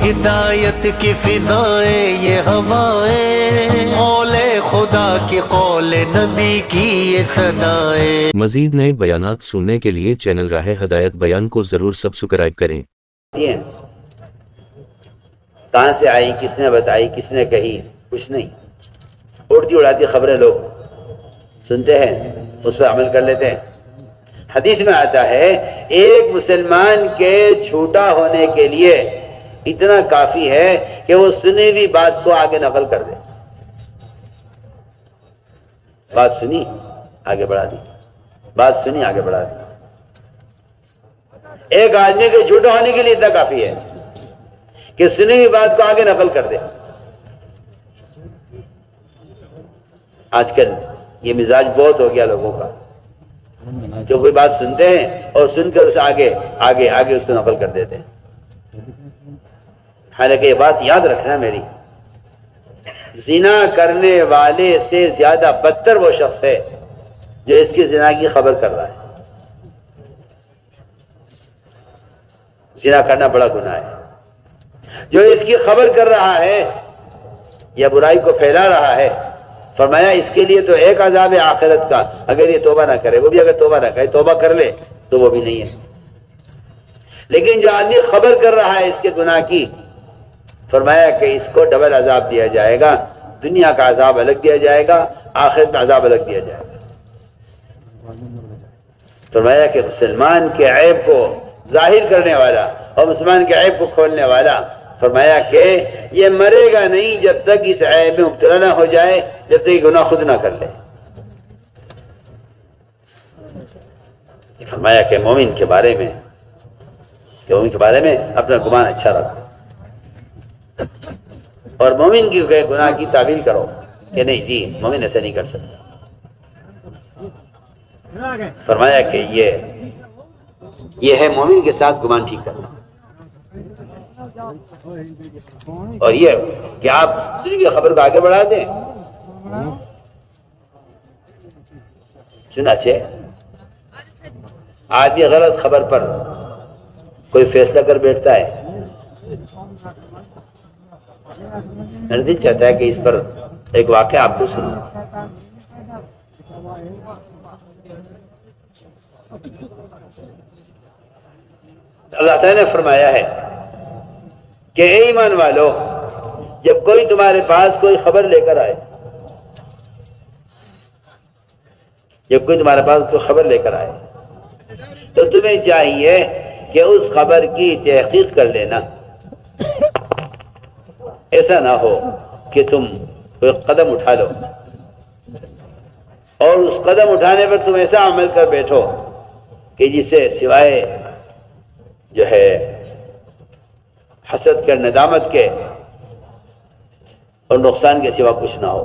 ہدایت کی فضائیں یہ ہوائیں، قول خدا کی قول نبی کی یہ صدائیں۔ مزید نئے بیانات سننے کے لیے چینل راہ ہدایت بیان کو ضرور سبسکرائب کریں۔ کہاں سے آئی، کس نے بتائی، کس نے کہی، کچھ نہیں، اڑتی اڑاتی خبریں لوگ سنتے ہیں، اس پر عمل کر لیتے ہیں۔ حدیث میں آتا ہے ایک مسلمان کے جھوٹا ہونے کے لیے اتنا کافی ہے کہ وہ سنی ہوئی بات کو آگے نقل کر دے۔ بات سنی آگے بڑھا دی، بات سنی آگے بڑھا دی۔ ایک آدمی کے جھوٹا ہونے کے لیے اتنا کافی ہے کہ سنی ہوئی بات کو آگے نقل کر دے۔ آج کل یہ مزاج بہت ہو گیا لوگوں کا، جو کوئی بات سنتے ہیں اور سن کر اسے آگے اس کو نقل کر دیتے ہیں۔ حالانکہ یہ بات یاد رکھنا میری، زنا کرنے والے سے زیادہ بدتر وہ شخص ہے جو اس کی زنا کی خبر کر رہا ہے۔ زنا کرنا بڑا گناہ ہے۔ جو اس کی خبر کر رہا ہے یا برائی کو پھیلا رہا ہے، فرمایا اس کے لیے تو ایک عذاب ہے آخرت کا، اگر یہ توبہ نہ کرے، وہ بھی اگر توبہ نہ کرے، توبہ کر لے تو وہ بھی نہیں ہے۔ لیکن جو آدمی خبر کر رہا ہے اس کے گناہ کی، فرمایا کہ اس کو ڈبل عذاب دیا جائے گا، دنیا کا عذاب الگ دیا جائے گا، آخرت کا عذاب الگ دیا جائے گا۔ فرمایا کہ مسلمان کے عیب کو ظاہر کرنے والا اور مسلمان کے عیب کو کھولنے والا، فرمایا کہ یہ مرے گا نہیں جب تک اس عیب میں مبتلا نہ ہو جائے، جب تک یہ گناہ خود نہ کر لے۔ فرمایا کہ مومن کے بارے میں اپنا گمان اچھا رکھو، اور مومن کی گناہ کی تعویل کرو کہ نہیں جی مومن ایسا نہیں کر سکتا۔ فرمایا کہ یہ ہے مومن کے ساتھ گمان ٹھیک کرنا، اور یہ کہ آپ صرف یہ خبر کو آگے بڑھا دیں۔ چنانچہ آدمی غلط خبر پر کوئی فیصلہ کر بیٹھتا ہے، میرا دل چاہتا ہے کہ اس پر ایک واقعہ آپ کو سنوں۔ اللہ تعالیٰ نے فرمایا ہے کہ اے ایمان والو، جب کوئی تمہارے پاس کوئی خبر لے کر آئے، تو تمہیں چاہیے کہ اس خبر کی تحقیق کر لینا۔ ایسا نہ ہو کہ تم کوئی قدم اٹھا لو اور اس قدم اٹھانے پر تم ایسا عمل کر بیٹھو کہ جسے سوائے جو ہے حسرت کے، ندامت کے اور نقصان کے سوا کچھ نہ ہو،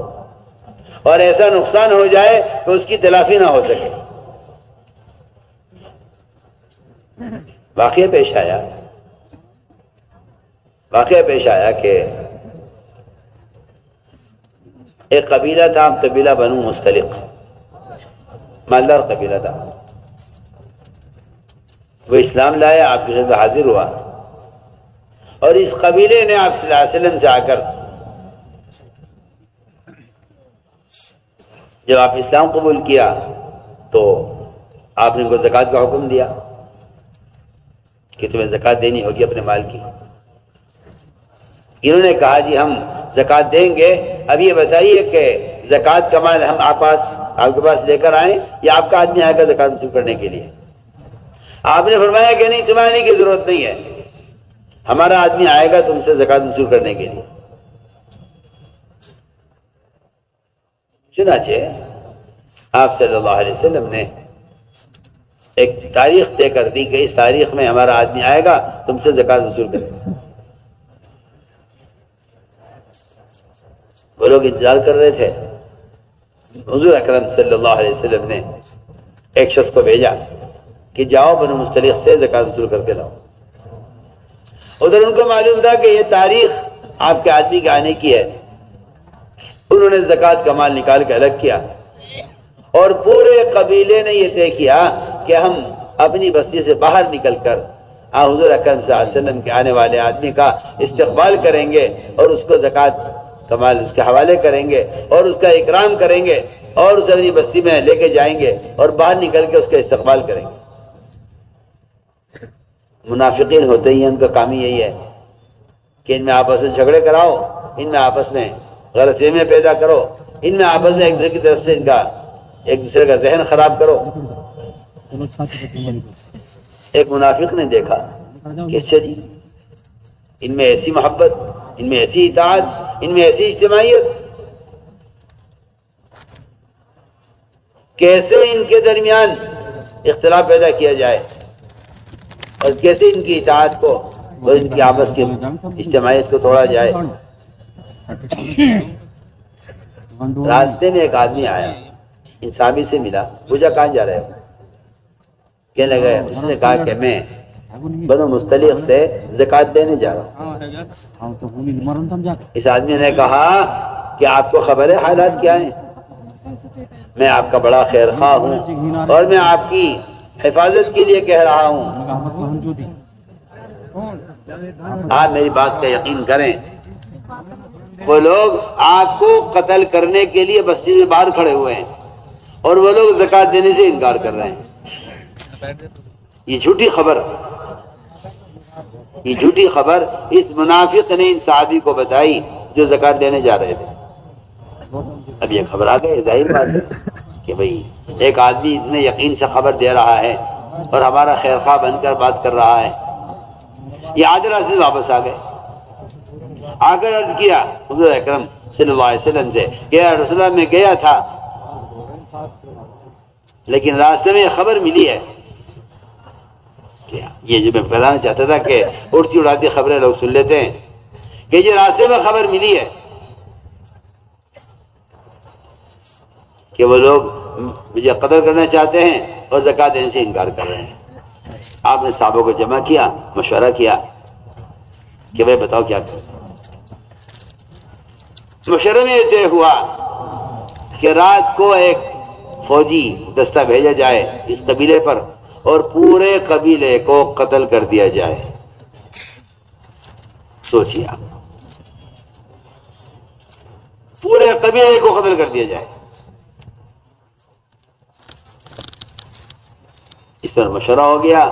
اور ایسا نقصان ہو جائے کہ اس کی تلافی نہ ہو سکے۔ واقعہ پیش آیا کہ ایک قبیلہ تھا، قبیلہ بنو مستلق، مالدار قبیلہ تھا۔ وہ اسلام لایا، آپ کی خدمت حاضر ہوا، اور اس قبیلے نے آپ صلی اللہ علیہ وسلم سے آ کر جب آپ اسلام قبول کیا تو آپ نے ان کو زکوٰۃ کا حکم دیا کہ تمہیں زکوٰۃ دینی ہوگی اپنے مال کی۔ انہوں نے کہا جی ہم زکوٰۃ دیں گے، اب یہ بتائیے کہ زکوٰۃ کا مال ہم آپ کے پاس لے کر آئیں یا آپ کا آدمی آئے گا زکوٰۃ وصول کرنے کے لیے؟ آپ نے فرمایا کہ نہیں، تمہیں آنے کی ضرورت نہیں ہے، ہمارا آدمی آئے گا تم سے زکوٰۃ وصول کرنے کے لیے۔ چنانچہ آپ صلی اللہ علیہ وسلم نے ایک تاریخ طے کر دی کہ اس تاریخ میں ہمارا آدمی آئے گا تم سے زکوٰۃ وصول کرے گا۔ وہ لوگ انتظار کر رہے تھے۔ حضور اکرم صلی اللہ علیہ وسلم نے ایک شخص کو بھیجا کہ جاؤ بنو مستلق سے زکوٰۃ وصول کر کے لاؤ۔ ادھر ان کو معلوم تھا کہ یہ تاریخ آپ کے آدمی کے آنے کی ہے۔ انہوں نے زکوٰۃ کا مال نکال کے الگ کیا، اور پورے قبیلے نے یہ طے کیا کہ ہم اپنی بستی سے باہر نکل کر حضور اکرم صلی اللہ علیہ وسلم کے آنے والے آدمی کا استقبال کریں گے اور اس کو زکوٰۃ کا مال اس کے حوالے کریں گے اور اس کا اکرام کریں گے اور اسے اپنی بستی میں لے کے جائیں گے اور باہر نکل کے اس کا استقبال کریں گے۔ منافقین ہوتے ہی ہیں، ان کا کام ہی یہی ہے کہ ان میں آپس میں جھگڑے کراؤ، ان میں آپس میں غلط فہمیاں پیدا کرو، ان میں آپس میں ایک دوسرے کی طرف سے ایک دوسرے کا ذہن خراب کرو۔ ایک منافق نے دیکھا کہ اچھا جی ان میں ایسی محبت، ان میں ایسی اطاعت، ان میں ایسی اجتماعیت، کیسے ان کے درمیان اختلاف پیدا کیا جائے اور کیسے ان کی اطاعت کو اور ان کی آپس کی اجتماعیت کو توڑا جائے۔ راستے میں ایک آدمی آیا، ان صحابی سے ملا، پوچھا کہاں جا رہے ہو؟ کہنے لگے، اس نے کہا کہ میں بنو مستلق سے زکوٰۃ لینے جا رہا ہوں۔ اس آدمی نے کہا کہ آپ کو خبر ہے حالات کیا ہیں؟ میں آپ کا بڑا خیر خواہ ہوں اور میں آپ کی حفاظت کے لیے کہہ رہا ہوں، آپ میری بات کا یقین کریں، وہ لوگ آپ کو قتل کرنے کے لیے بستی سے باہر کھڑے ہوئے ہیں اور وہ لوگ زکوٰۃ دینے سے انکار کر رہے ہیں۔ یہ جھوٹی خبر اس منافق نے ان صحابی کو بتائی جو زکوٰۃ دینے جا رہے تھے۔ اب یہ خبر آ گئی، ظاہر بات ہے کہ بھئی ایک آدمی اتنے یقین سے خبر دے رہا ہے اور ہمارا خیر خواہ بن کر بات کر رہا ہے۔ یہ آدھے راستے سے واپس آ گئے، آ کر عرض کیا حضور اکرم صلی اللہ علیہ وسلم سے کہ یا رسول اللہ میں گیا تھا لیکن راستے میں یہ خبر ملی ہے، یہ جو میں بتانا چاہتا تھا کہ اڑتی اڑاتی خبریں لوگ سن لیتے ہیں، کہ جو راستے میں خبر ملی ہے کہ وہ لوگ مجھے قتل کرنا چاہتے ہیں اور زکوٰۃ دینے سے انکار کر رہے ہیں۔ آپ نے صحابوں کو جمع کیا، مشورہ کیا کہ بھائی بتاؤ کیا کریں۔ مشورے میں یہ طے ہوا کہ رات کو ایک فوجی دستہ بھیجا جائے اس قبیلے پر اور پورے قبیلے کو قتل کر دیا جائے۔ سوچیے آپ، پورے قبیلے کو قتل کر دیا جائے۔ اس پر مشورہ ہو گیا،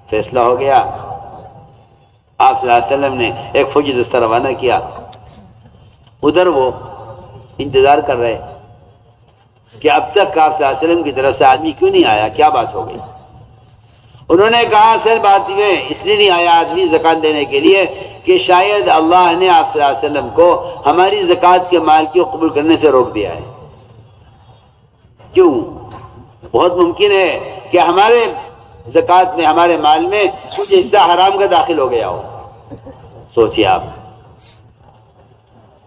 فیصلہ ہو گیا۔ آپ صلی اللہ علیہ وسلم نے ایک فوجی دستہ روانہ کیا، ادھر وہ انتظار کر رہے کہ اب تک آپ صلی اللہ علیہ وسلم کی طرف سے آدمی کیوں نہیں آیا، کیا بات ہو گئی۔ انہوں نے کہا اصل بات میں اس لیے نہیں آیا آدمی زکوٰۃ دینے کے لیے کہ شاید اللہ نے آپ صلی اللہ علیہ وسلم کو ہماری زکوٰۃ کے مال کو قبول کرنے سے روک دیا ہے۔ کیوں؟ بہت ممکن ہے کہ ہمارے زکوٰۃ میں، ہمارے مال میں کچھ حصہ حرام کا داخل ہو گیا ہو۔ سوچیے آپ،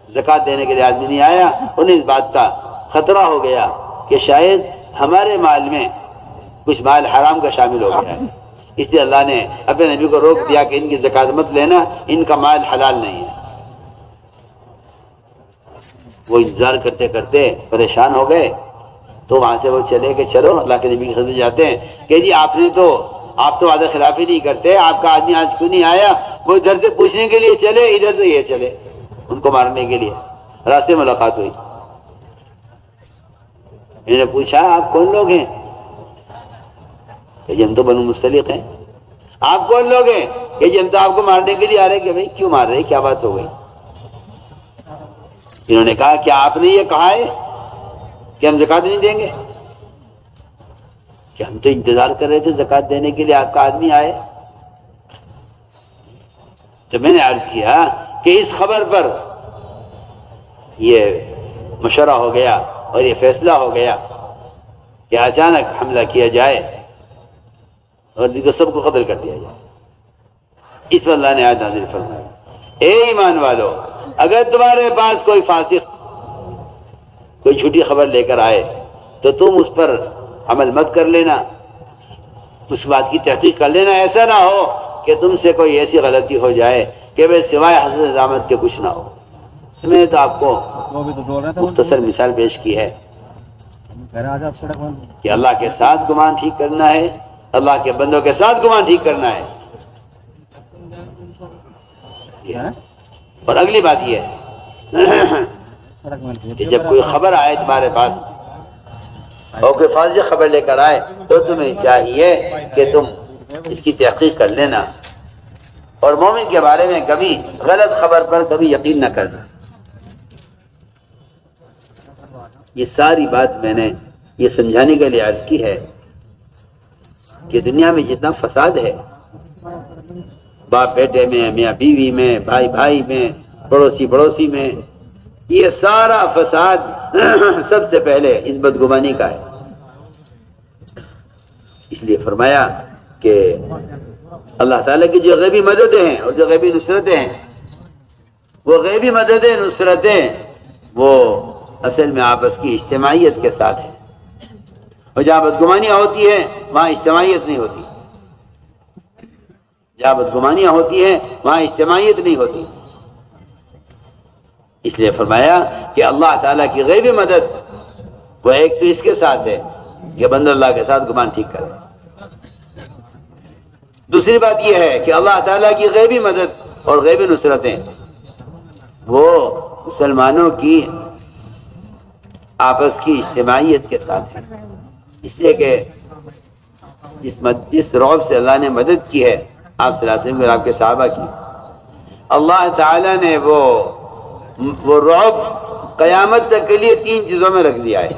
زکوٰۃ دینے کے لیے آدمی نہیں آیا، انہیں اس بات کا خطرہ ہو گیا کہ شاید ہمارے مال میں کچھ مال حرام کا شامل ہو گیا ہے، اس لیے اللہ نے اپنے نبی کو روک دیا کہ ان کی زکوٰۃ مت لینا، ان کا مال حلال نہیں ہے۔ وہ انتظار کرتے کرتے پریشان ہو گئے، تو وہاں سے وہ چلے کہ چلو اللہ کے نبی کی خدمت جاتے ہیں کہ جی آپ تو وعدہ خلافی نہیں کرتے، آپ کا آدمی آج کیوں نہیں آیا؟ وہ ادھر سے پوچھنے کے لیے چلے، ادھر سے یہ چلے ان کو مارنے کے لیے۔ راستے میں ملاقات ہوئی، انہوں نے پوچھا آپ کون لوگ ہیں؟ کہ جی ہم تو بنو مستلق ہیں۔ آپ کون لوگ ہیں؟ کہ جی ہم تو آپ کو مارنے کے لیے آ رہے۔ کہ بھائی کیوں مار رہے، کیا بات ہو گئی؟ انہوں نے کہا کیا آپ نے یہ کہا ہے کہ ہم زکوٰۃ نہیں دیں گے؟ کہ ہم تو انتظار کر رہے تھے زکوٰۃ دینے کے لیے آپ کا آدمی آئے۔ تو میں نے عرض کیا کہ اس خبر پر یہ مشورہ ہو گیا اور یہ فیصلہ ہو گیا کہ اچانک حملہ کیا جائے اور سب کو قتل کر دیا جائے۔ اس پر اللہ نے آیت نازل فرمائی، اے ایمان والو، اگر تمہارے پاس کوئی فاسق کوئی جھوٹی خبر لے کر آئے تو تم اس پر عمل مت کر لینا، اس بات کی تحقیق کر لینا۔ ایسا نہ ہو کہ تم سے کوئی ایسی غلطی ہو جائے کہ بے سوائے حسد ندامت کے کچھ نہ ہو۔ میں نے تو آپ کو مختصر مثال پیش کی ہے کہ اللہ کے ساتھ گمان ٹھیک کرنا ہے، اللہ کے بندوں کے ساتھ گمان ٹھیک کرنا ہے، اور اگلی بات یہ ہے کہ جب کوئی خبر آئے تمہارے پاس اور کوئی فاضل خبر لے کر آئے تو تمہیں چاہیے کہ تم اس کی تحقیق کر لینا، اور مومن کے بارے میں کبھی غلط خبر پر کبھی یقین نہ کرنا۔ یہ ساری بات میں نے یہ سمجھانے کے لیے عرض کی ہے کہ دنیا میں جتنا فساد ہے، باپ بیٹے میں، میاں بیوی میں، بھائی بھائی میں، پڑوسی پڑوسی میں، یہ سارا فساد سب سے پہلے اس بدگمانی کا ہے۔ اس لیے فرمایا کہ اللہ تعالیٰ کی جو غیبی مددیں ہیں اور جو غیبی نصرتیں ہیں، وہ غیبی مددیں نصرتیں وہ اصل میں آپس کی اجتماعیت کے ساتھ ہے، اور جہاں بدگمانیاں ہوتی ہیں وہاں اجتماعیت نہیں ہوتی، جہاں بدگمانیاں ہوتی ہیں وہاں اجتماعیت نہیں ہوتی۔ اس لیے فرمایا کہ اللہ تعالیٰ کی غیبی مدد وہ ایک تو اس کے ساتھ ہے کہ بندہ اللہ کے ساتھ گمان ٹھیک کرے، دوسری بات یہ ہے کہ اللہ تعالیٰ کی غیبی مدد اور غیبی نصرتیں وہ مسلمانوں کی آپس کی اجتماعیت کے ساتھ ہیں۔ اس لیے کہ جس رعب سے اللہ نے مدد کی ہے آپ صلی اللہ علیہ وسلم اور آپ کے صحابہ کی، اللہ تعالیٰ نے وہ رعب قیامت تک کے لیے 3 چیزوں میں رکھ دیا ہے۔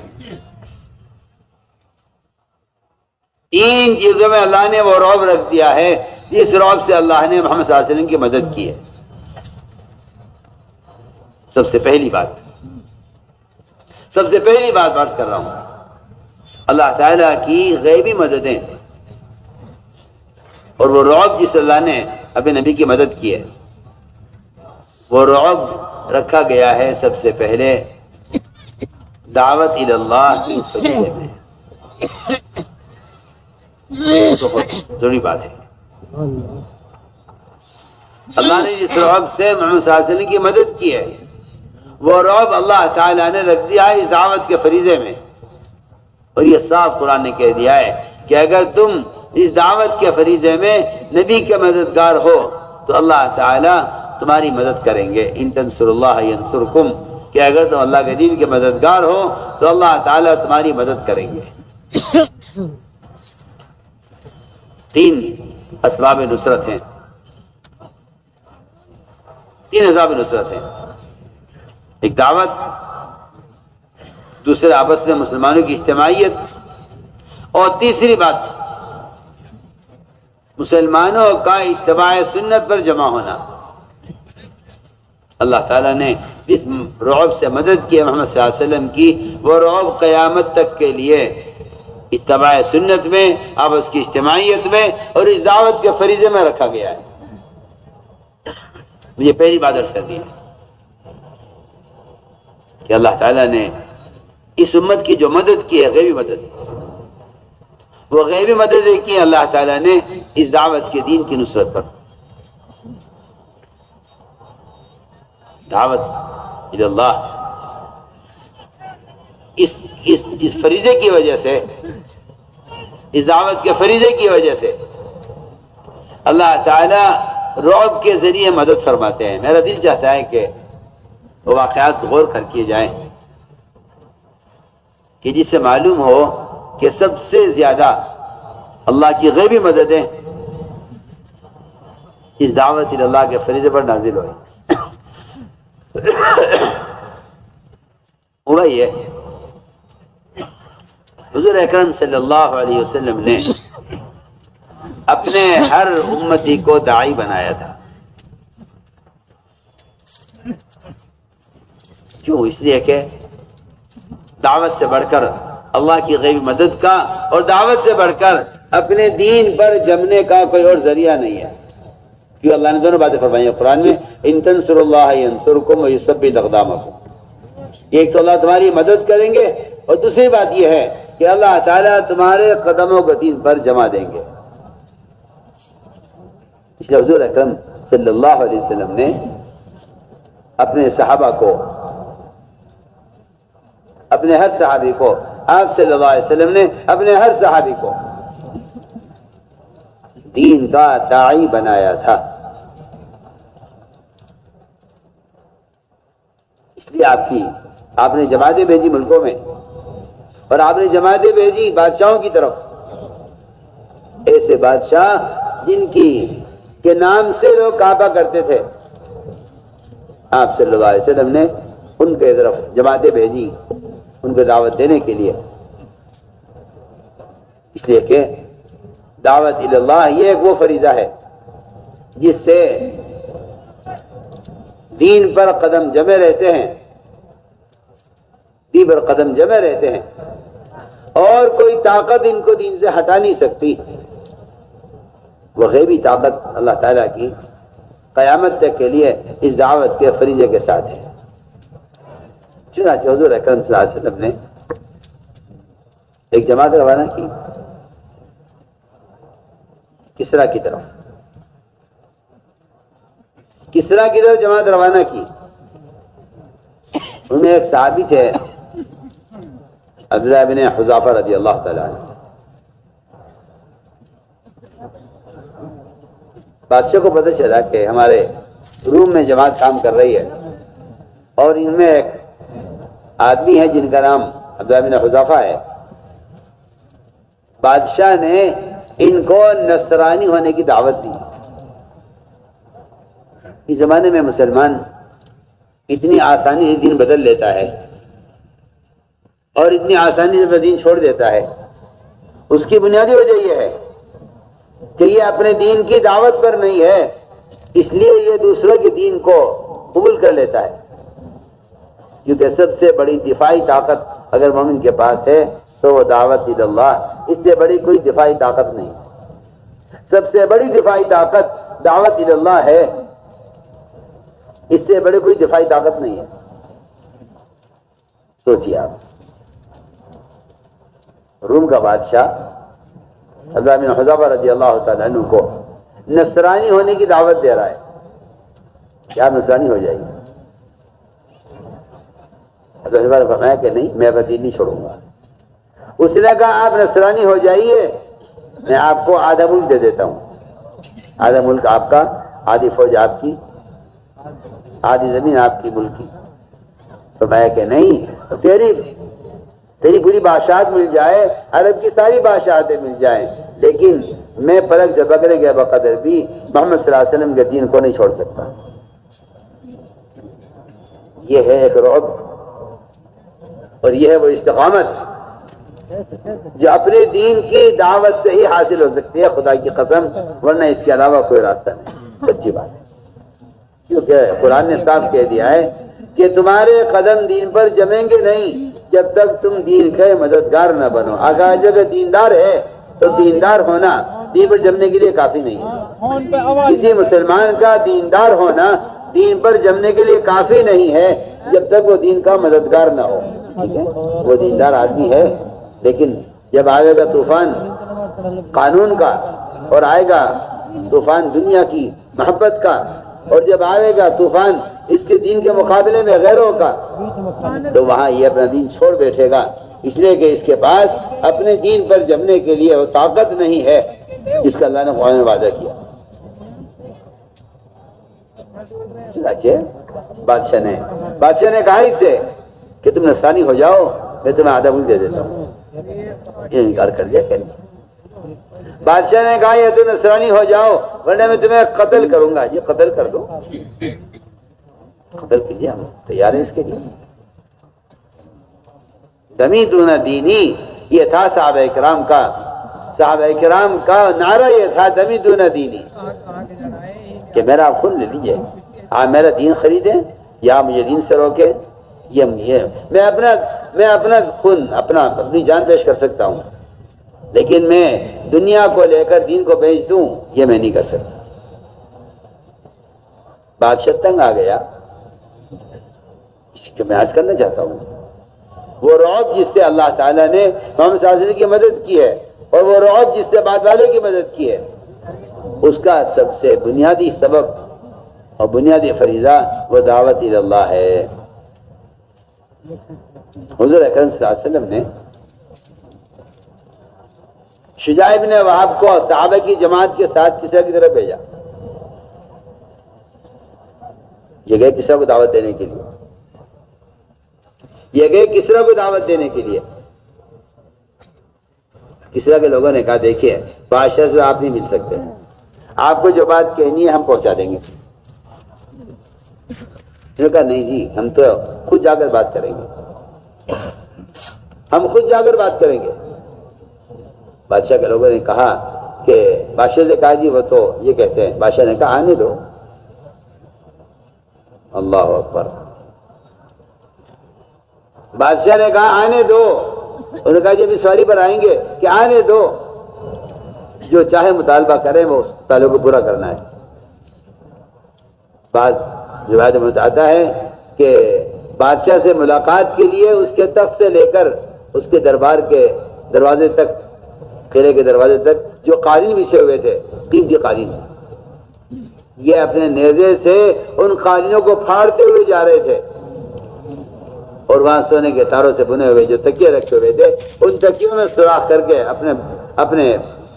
3 چیزوں میں اللہ نے وہ رعب رکھ دیا ہے جس رعب سے اللہ نے محمد صلی اللہ علیہ وسلم کی مدد کی ہے۔ سب سے پہلی بات عرض کر رہا ہوں، اللہ تعالیٰ کی غیبی مددیں اور وہ رعب جس اللہ نے اپنے نبی کی مدد کی ہے، وہ رعب رکھا گیا ہے سب سے پہلے دعوت الی اللہ کی فضیلت میں۔ بہت ضروری بات ہے، اللہ نے جس رعب سے محمد صلی اللہ علیہ وسلم کی مدد کی ہے وہ رعب اللہ تعالیٰ نے رکھ دیا ہے اس دعوت کے فریضے میں، اور یہ صاف قرآن نے کہہ دیا ہے کہ اگر تم اس دعوت کے فریضے میں نبی کے مددگار ہو تو اللہ تعالیٰ تمہاری مدد کریں گے۔ ان تنصر اللہ ینصرکم، کہ اگر تم اللہ کے دین کے مددگار ہو تو اللہ تعالیٰ تمہاری مدد کریں گے۔ 3 اسباب نصرت ہیں، 3 اسباب نصرت ہیں، ایک دعوت، دوسرے آپس میں مسلمانوں کی اجتماعیت، اور تیسری بات مسلمانوں کا اتباع سنت پر جمع ہونا۔ اللہ تعالیٰ نے اس رعب سے مدد کی محمد صلی اللہ علیہ وسلم کی، وہ رعب قیامت تک کے لیے اتباع سنت میں، آپس کی اجتماعیت میں اور اس دعوت کے فریضے میں رکھا گیا ہے۔ مجھے پہلی بات عرض کر دی کہ اللہ تعالیٰ نے اس امت کی جو مدد کی ہے غیبی مدد، وہ غیبی مدد کی اللہ تعالیٰ نے اس دعوت کے دین کی نصرت پر، دعوت الی اللہ، اس فریضے کی وجہ سے، اس دعوت کے فریضے کی وجہ سے اللہ تعالیٰ رعب کے ذریعے مدد فرماتے ہیں۔ میرا دل چاہتا ہے کہ وہ واقعات غور کر کیے جائیں کہ جس سے معلوم ہو کہ سب سے زیادہ اللہ کی غیبی مددیں اس دعوت الی اللہ کے فریضے پر نازل ہوئی۔ ہوا یہ حضور اکرم صلی اللہ علیہ وسلم نے اپنے ہر امتی کو داعی بنایا تھا۔ کیوں؟ اس لیے کہ دعوت سے بڑھ کر اللہ کی غیبی مدد کا اور دعوت سے بڑھ کر اپنے دین پر جمنے کا کوئی اور ذریعہ نہیں ہے۔ کیوں؟ اللہ نے دونوں باتیں فرمائی ہیں قرآن میں، ان تنصروا اللہ ینصرکم ویثبت اقدامکم، ایک تو اللہ تمہاری مدد کریں گے اور دوسری بات یہ ہے کہ اللہ تعالیٰ تمہارے قدموں کو دین پر جمع دیں گے۔ اس لیے حضور اکرم صلی اللہ علیہ وسلم نے اپنے صحابہ کو، اپنے ہر صحابی کو، آپ صلی اللہ علیہ وسلم نے اپنے ہر صحابی کو دین کا داعی بنایا تھا۔ اس لیے آپ نے جماعتیں بھیجی ملکوں میں، اور آپ نے جماعتیں بھیجی بادشاہوں کی طرف، ایسے بادشاہ جن کے نام سے لوگ کعبہ کرتے تھے، آپ صلی اللہ علیہ وسلم نے ان کے طرف جماعتیں بھیجی ان کو دعوت دینے کے لیے، اس لیے کہ دعوت اللہ یہ ایک وہ فریضہ ہے جس سے دین پر قدم جمے رہتے ہیں، دین پر قدم جمے رہتے ہیں، اور کوئی طاقت ان کو دین سے ہٹا نہیں سکتی۔ وہ غیبی طاقت اللہ تعالیٰ کی قیامت تک کے لیے اس دعوت کے فریضے کے ساتھ ہے۔ چنانچہ حضور اکرم صلی اللہ علیہ وسلم نے ایک جماعت روانہ کی کسرا کی طرف جماعت روانہ کی۔ ان میں ایک صحابی تھے عبداللہ بن حذافہ رضی اللہ تعالیٰ عنہ۔ بادشاہ کو پتہ چلا کہ ہمارے روم میں جماعت کام کر رہی ہے، اور ان میں ایک آدمی ہے جن کا نام عبداللہ بن حذافہ ہے۔ بادشاہ نے ان کو نصرانی ہونے کی دعوت دی۔ اس زمانے میں مسلمان اتنی آسانی سے دین بدل لیتا ہے اور اتنی آسانی سے دین چھوڑ دیتا ہے، اس کی بنیادی وجہ یہ ہے کہ یہ اپنے دین کی دعوت پر نہیں ہے، اس لیے یہ دوسروں کے دین کو قبول کر لیتا ہے، کیونکہ سب سے بڑی دفاعی طاقت اگر مومن کے پاس ہے تو وہ دعوت اللہ، اس سے بڑی کوئی دفاعی طاقت نہیں۔ سب سے بڑی دفاعی طاقت دعوت اللہ ہے، اس سے بڑی کوئی دفاعی طاقت نہیں ہے۔ سوچیے آپ، روم کا بادشاہ عبداللہ بن حذافہ رضی اللہ تعالیٰ عنہ کو نصرانی ہونے کی دعوت دے رہا ہے کہ آپ نصرانی ہو جائیے۔ حضرت نے فرمایا کہ نہیں، میں اپنا دین نہیں چھوڑوں گا۔ اس نے کہا آپ نصرانی ہو جائیے، میں آپ کو آدھا ملک دے دیتا ہوں، آدھا ملک آپ کا، آدھی فوج آپ کی، آدھی زمین آپ کی ملک کی۔ فرمایا کہ نہیں، تیری پوری بادشاہت مل جائے، عرب کی ساری بادشاہتیں مل جائیں، لیکن میں پلک جھپکنے کے بقدر بھی محمد صلی اللہ علیہ وسلم کے دین کو نہیں چھوڑ سکتا۔ یہ ہے ایک رعب، اور یہ ہے وہ استقامت جو اپنے دین کی دعوت سے ہی حاصل ہو سکتی ہے، خدا کی قسم، ورنہ اس کے علاوہ کوئی راستہ نہیں۔ سچی بات ہے، کیونکہ قرآن نے صاف کہہ دیا ہے کہ تمہارے قدم دین پر جمیں گے نہیں جب تک تم دین کے مددگار نہ بنو۔ اگر جو دیندار ہے تو دیندار ہونا دین پر جمنے کے لیے کافی نہیں ہے۔ کسی مسلمان کا دیندار ہونا دین پر جمنے کے لیے کافی نہیں ہے جب تک وہ دین کا مددگار نہ ہو۔ وہ دیندار آدمی ہے، لیکن جب آئے گا طوفان قانون کا، اور آئے گا طوفان دنیا کی محبت کا، اور جب آئے گا طوفان اس کے دین کے مقابلے میں غیروں کا، تو وہاں یہ اپنا دین چھوڑ بیٹھے گا، اس لیے کہ اس کے پاس اپنے دین پر جمنے کے لیے وہ طاقت نہیں ہے جس کا اللہ نے قرآن میں وعدہ کیا۔ بادشاہ نے کہا اس سے کہ تم نصرانی ہو جاؤ، میں تمہیں آدھا ملک دے دیتا ہوں۔ یہ انکار کر دیا کہ بادشاہ نے کہا یہ تم نصرانی ہو جاؤ ورنہ میں تمہیں قتل کروں گا۔ یہ قتل کر دو، قتل کیجیے، ہم تیار ہیں اس کے لیے۔ دمی دون دینی، یہ تھا صحابہ کرام کا نعرہ، یہ تھا دمی دون دینی، کہ میرا آپ خون لے لیجئے، آپ میرا دین خریدیں یا مجھے دین سے روکیں، میں اپنا خون، اپنی جان پیش کر سکتا ہوں، لیکن میں دنیا کو لے کر دین کو بیچ دوں، یہ میں نہیں کر سکتا۔ بادشاہ تنگ آ گیا، اس کو میں عرض کرنا چاہتا ہوں، وہ رعب جس سے اللہ تعالیٰ نے محمد صلی اللہ علیہ وسلم کی مدد کی ہے، اور وہ رعب جس سے بعد والوں کی مدد کی ہے، اس کا سب سے بنیادی سبب اور بنیادی فریضہ وہ دعوت اللہ ہے۔ حضور اکرم صلی اللہ علیہ وسلم نے شجاع بن وہب کو صحابہ کی جماعت کے ساتھ کسرا کی طرف بھیجا، یہ گئے کسرا کو دعوت دینے کے لیے۔ یہ گئے کسرا کو دعوت دینے کے لیے. کسرا کے لوگوں نے کہا دیکھیے بادشاہ سے آپ نہیں مل سکتے, آپ کو جو بات کہنی ہے ہم پہنچا دیں گے. انہوں نے کہا نہیں جی ہم تو خود جا کر بات کریں گے, ہم خود جا کر بات کریں گے. بادشاہ کے لوگوں نے کہا کہ بادشاہ سے کہا جی وہ تو یہ کہتے ہیں. بادشاہ نے کہا آنے دو. اللہ اکبر. بادشاہ نے کہا آنے دو. انہوں نے کہا جی ابھی سواری پر آئیں گے کہ آنے دو, جو چاہے مطالبہ کریں وہ اس مطالبے کو پورا کرنا ہے. بعض روایت میں آتا ہے کہ بادشاہ سے ملاقات کے لیے اس کے تخت سے لے کر اس کے دربار کے دروازے تک, قلعے کے دروازے تک جو قالین بچھے ہوئے تھے, قیمتی قالین, یہ اپنے نیزے سے ان قالینوں کو پھاڑتے ہوئے جا رہے تھے. اور وہاں سونے کے تاروں سے بنے ہوئے جو تکیے رکھے ہوئے تھے ان تکیوں میں سوراخ کر کے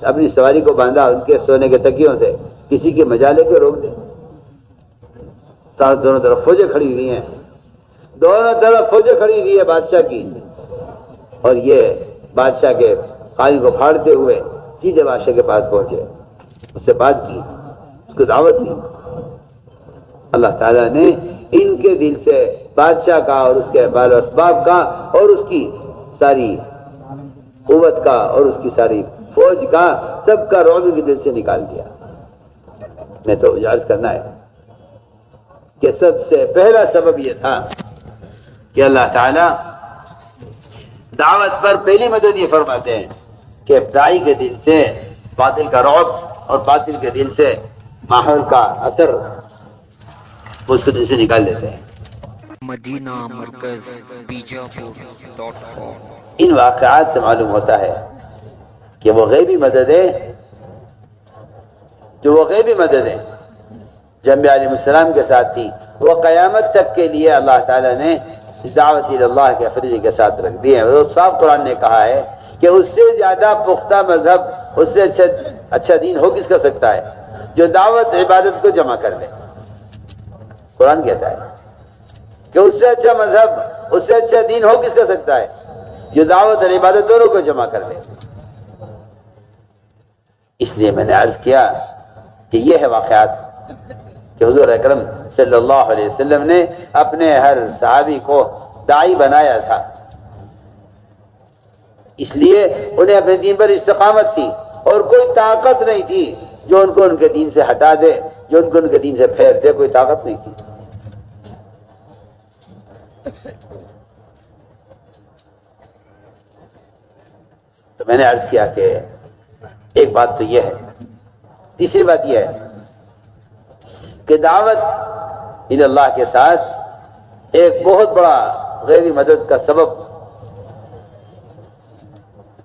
اپنی سواری کو باندھا ان کے سونے کے تکیوں سے. کسی کی مجالے کو روک دے. دونوں طرف فوجیں کھڑی ہوئی ہیں, دونوں طرف فوجیں کھڑی ہوئی ہے بادشاہ کی, اور یہ بادشاہ کے قالین کو پھاڑتے ہوئے سیدھے بادشاہ کے پاس پہنچے, اس سے بات کی, اس کو دعوت دی. اللہ تعالیٰ نے ان کے دل سے بادشاہ کا اور اس کے بال و اسباب کا اور اس کی ساری قوت کا اور اس کی ساری فوج کا سب کا رعب کے دل سے نکال دیا. میں تو عرض کرنا ہے کہ سب سے پہلا سبب یہ تھا کہ اللہ تعالیٰ دعوت پر پہلی مدد یہ فرماتے ہیں کہ ابتدائی کے دل سے باطل کا رعب اور باطل کے دل سے ماحول کا اثر اس کو دل سے نکال دیتے ہیں. مدینہ مرکز بیجاپور.com. ان واقعات سے معلوم ہوتا ہے کہ وہ غیبی مددیں جو انبیاء علیہ السلام کے ساتھ تھی وہ قیامت تک کے لیے اللہ تعالیٰ نے اس دعوت اللہ کے فریضے کے ساتھ رکھ دیے ہیں. وہ صاحب قرآن نے کہا ہے کہ اس سے زیادہ پختہ مذہب, اس سے اچھا دین ہو کس کر سکتا ہے جو دعوت عبادت کو جمع کر لے. قرآن کہتا ہے کہ اس سے اچھا مذہب, اس سے اچھا دین ہو کس کر سکتا ہے جو دعوت اور عبادت دونوں کو جمع کر لے. اس لیے میں نے عرض کیا کہ یہ ہے واقعات کہ حضور اکرم صلی اللہ علیہ وسلم نے اپنے ہر صحابی کو داعی بنایا تھا, اس لیے انہیں اپنے دین پر استقامت تھی اور کوئی طاقت نہیں تھی جو ان کو ان کے دین سے ہٹا دے, جو ان کو ان کے دین سے پھیر دے. کوئی طاقت نہیں تھی. تو میں نے عرض کیا کہ ایک بات تو یہ ہے. تیسری بات یہ ہے کہ دعوت اللہ کے ساتھ ایک بہت بڑا غیبی مدد کا سبب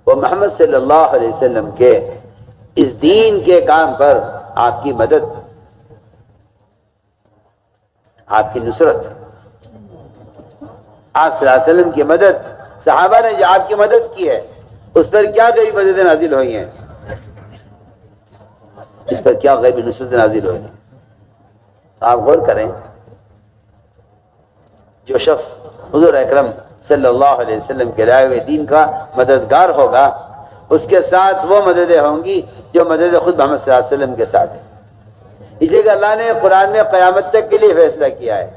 وہ محمد صلی اللہ علیہ وسلم کے اس دین کے کام پر آپ کی مدد, آپ کی نصرت, آپ صلی اللہ علیہ وسلم کی مدد. صحابہ نے جو آپ کی مدد کی ہے اس پر کیا غیبی مددیں نازل ہوئی ہیں, اس پر کیا غیبی نصرتیں نازل ہوئی ہیں. آپ غور کریں, جو شخص حضور اکرم صلی اللہ علیہ وسلم کے لائے ہوئے دین کا مددگار ہوگا اس کے ساتھ وہ مددیں ہوں گی جو مدد خود محمد صلی اللہ علیہ وسلم کے ساتھ ہے. اس لیے کہ اللہ نے قرآن میں قیامت تک کے لیے فیصلہ کیا ہے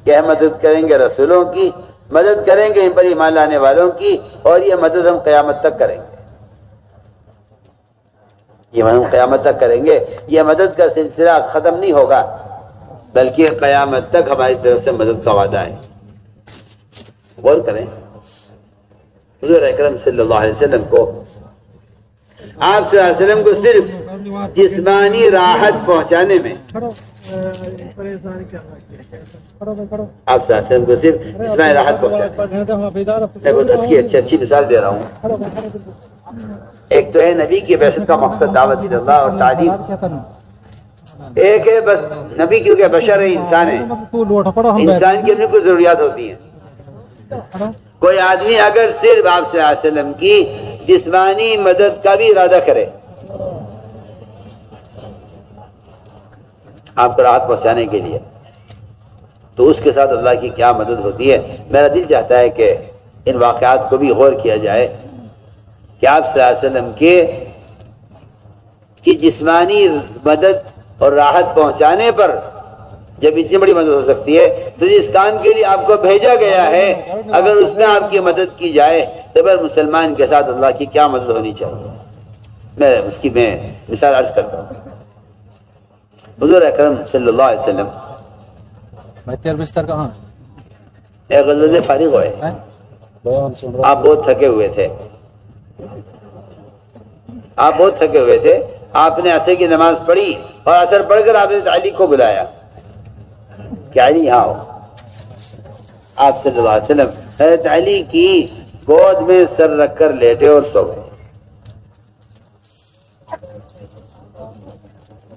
کہ ہم مدد کریں گے رسولوں کی, مدد کریں گے ان پر ایمان لانے والوں کی, اور یہ مدد ہم قیامت تک کریں گے. یہ ہم قیامت تک کریں گے. یہ مدد کا سلسلہ ختم نہیں ہوگا بلکہ قیامت تک ہماری طرف سے مدد کا وعدہ ہے. غور کریں, حضور اکرم صلی اللہ علیہ وسلم کو, آپ صلی اللہ علیہ وسلم کو صرف جسمانی راحت پہنچانے میں, آپ صلی اللہ علیہ وسلم کو صرف جسمانی راحت پہنچانے میں بہت اچھی مثال دے رہا ہوں. ایک تو ہے نبی کی بعثت کا مقصد دعوت اللہ اور تعلیم, ایک ہے بس نبی کیونکہ بشر ہے, انسان ہے, انسان کی اپنی کوئی ضروریات ہوتی ہیں. کوئی آدمی اگر صرف آپ صلی اللہ علیہ وسلم کی جسمانی مدد کا بھی ارادہ کرے آپ کو راحت پہنچانے کے لیے, تو اس کے ساتھ اللہ کی کیا مدد ہوتی ہے۔ میرا دل چاہتا ہے کہ ان واقعات کو بھی غور کیا جائے کہ آپ صلی اللہ علیہ وسلم کی جسمانی مدد اور راحت پہنچانے پر جب اتنی بڑی مدد ہو سکتی ہے تو جس کام کے لیے آپ کو بھیجا گیا ہے اگر اس میں آپ کی مدد کی جائے تو پھر مسلمان کے ساتھ اللہ کی کیا مدد ہونی چاہیے۔ میں اس کی مثال عرض کرتا ہوں۔ حضور اکرم صلی اللہ علیہ وسلم بستر کہاں ایک غزوے سے فارغ ہوئے، آپ بہت تھکے ہوئے تھے، آپ نے عصر کی نماز پڑھی اور عصر پڑھ کر آپ نے علی کو بلایا کہ علی یہاں ہو۔ آپ صلی اللہ علیہ وسلم حضرت علی کی گود میں سر رکھ کر لیٹے اور سو گئے۔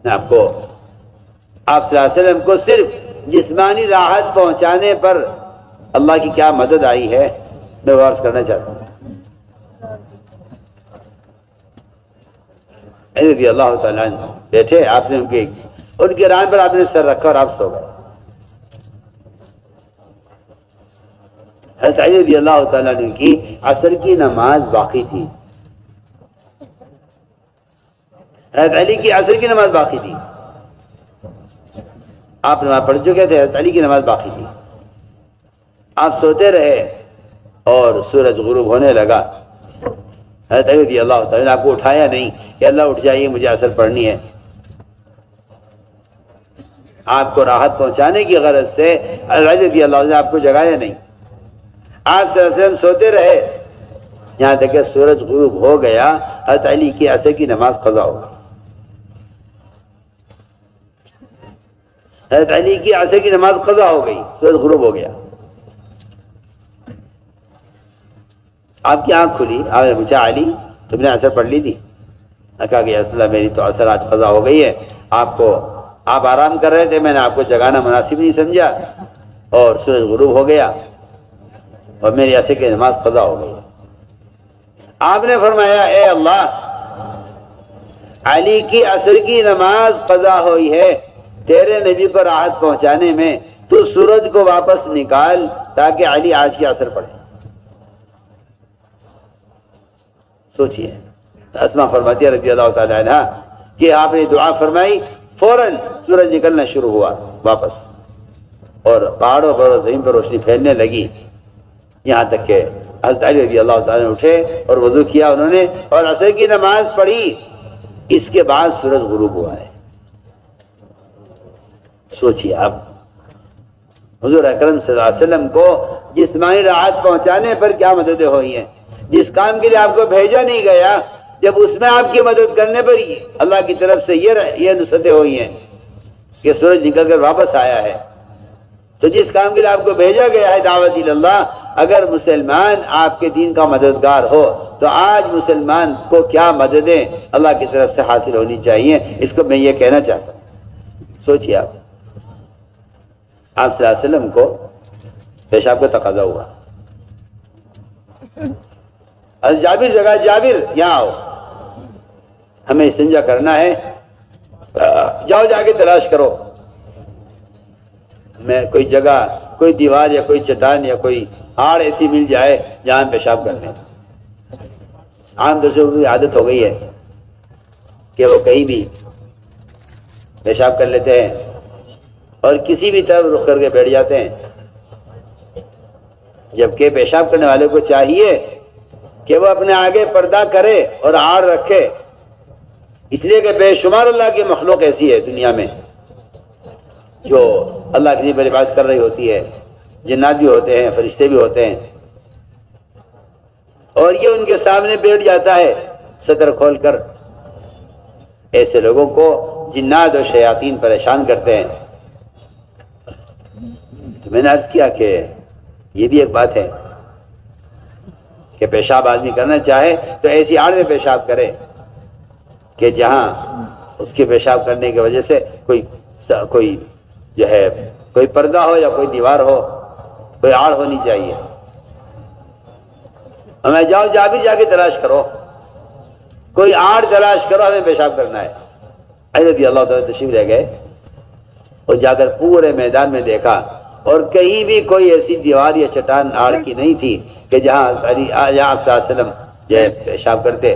آپ صلی اللہ علیہ وسلم کو صرف جسمانی راحت پہنچانے پر اللہ کی کیا مدد آئی ہے میں غور کرنا چاہتا ہوں۔ رضی اللہ تعالیٰ عنہ بیٹھے، آپ نے ان کے ران پر آپ نے سر رکھا اور آپ سو گئے۔ حضرت علی رضی اللہ تعالیٰ عنہ کی عصر کی نماز باقی تھی، حضرت علی کی عصر کی نماز باقی تھی، آپ نماز پڑھ چکے تھے، حضرت علی کی نماز باقی تھی۔ آپ سوتے رہے اور سورج غروب ہونے لگا۔ حضرت علی رضی اللہ تعالیٰ نے آپ کو اٹھایا نہیں کہ اللہ اٹھ جائیے مجھے عصر پڑھنی ہے۔ آپ کو راحت پہنچانے کی غرض سے علی رضی اللہ نے آپ کو جگایا نہیں۔ آپ صلی اللہ علیہ وسلم سوتے رہے یہاں تک کہ سورج غروب ہو گیا۔ حضرت علی کی عصر کی نماز قضا ہو گئی۔ حضرت علی کی عصر کی نماز قضا ہو گئی، سورج غروب ہو گیا۔ آپ کی آنکھ کھلی، آپ نے پوچھا علی تم نے عصر پڑھ لی تھی؟ کہا کہ رسول اللہ میری تو عصر آج قضا ہو گئی ہے، آپ آرام کر رہے تھے، میں نے آپ کو جگانا مناسب نہیں سمجھا اور سورج غروب ہو گیا اور میری عصر کی نماز قضا ہو گئی۔ آپ نے فرمایا اے اللہ، علی کی عصر کی نماز قضا ہوئی ہے، تیرے نبی کو راحت پہنچانے میں تو سورج کو واپس نکال تاکہ علی آج کی عصر پڑھے۔ سوچئے، اسما فرماتی ہے رضی اللہ تعالی عنہ کہ آپ نے دعا فرمائی، فوراً سورج نکلنا شروع ہوا واپس اور پہاڑوں پر اور زمین پر روشنی پھیلنے لگی، یہاں تک کہ حضرت علی رضی اللہ تعالی عنہ اٹھے اور وضو کیا انہوں نے اور عصر کی نماز پڑھی۔ اس کے بعد سورج غروب ہوا ہے۔ سوچئے آپ، حضور اکرم صلی اللہ علیہ وسلم کو جسمانی راحت پہنچانے پر کیا مددیں ہوئی ہیں۔ جس کام کے لیے آپ کو بھیجا نہیں گیا، جب اس میں آپ کی مدد کرنے پر ہی اللہ کی طرف سے یہ نصرتیں ہوئی ہیں کہ سورج نکل کر واپس آیا ہے، تو جس کام کے لیے آپ کو بھیجا گیا ہے دعوت اللہ، اگر مسلمان آپ کے دین کا مددگار ہو تو آج مسلمان کو کیا مددیں اللہ کی طرف سے حاصل ہونی چاہیے، اس کو میں یہ کہنا چاہتا ہوں۔ سوچئے آپ صلی اللہ علیہ وسلم کو پیشاب کا تقاضا ہوا، جابر جگہ جابر یہاں آؤ، ہمیں استنجا کرنا ہے، جاؤ جا کے تلاش کرو، میں کوئی جگہ، کوئی دیوار یا کوئی چٹان یا کوئی ہاڑ ایسی مل جائے جہاں پیشاب کر لیں۔ عام طور سے عادت ہو گئی ہے کہ وہ کہیں بھی پیشاب کر لیتے ہیں اور کسی بھی طرف رخ کر کے بیٹھ جاتے ہیں، جبکہ پیشاب کرنے والے کو چاہیے کہ وہ اپنے آگے پردہ کرے اور آڑ رکھے، اس لیے کہ بے شمار اللہ کی مخلوق ایسی ہے دنیا میں جو اللہ کی بڑی عبادت کر رہی ہوتی ہے، جنات بھی ہوتے ہیں، فرشتے بھی ہوتے ہیں، اور یہ ان کے سامنے بیٹھ جاتا ہے صدر کھول کر۔ ایسے لوگوں کو جنات اور شیاطین پریشان کرتے ہیں۔ تو میں نے عرض کیا کہ یہ بھی ایک بات ہے کہ پیشاب آدمی کرنا چاہے تو ایسی آڑ میں پیشاب کرے کہ جہاں اس کے پیشاب کرنے کی وجہ سے کوئی جو ہے کوئی پردہ ہو یا کوئی دیوار ہو، کوئی آڑ ہونی چاہیے۔ ہمیں جاؤ جابر جا کے تلاش کرو، کوئی آڑ تلاش کرو، ہمیں پیشاب کرنا ہے۔ علی رضی اللہ تعالیٰ تشریف لے گئے اور جا کر پورے میدان میں دیکھا اور کہیں بھی کوئی ایسی دیوار یا چٹان آڑ کی نہیں تھی کہ جہاں آپ صلی اللہ علیہ وسلم جو ہے پیشاب کرتے.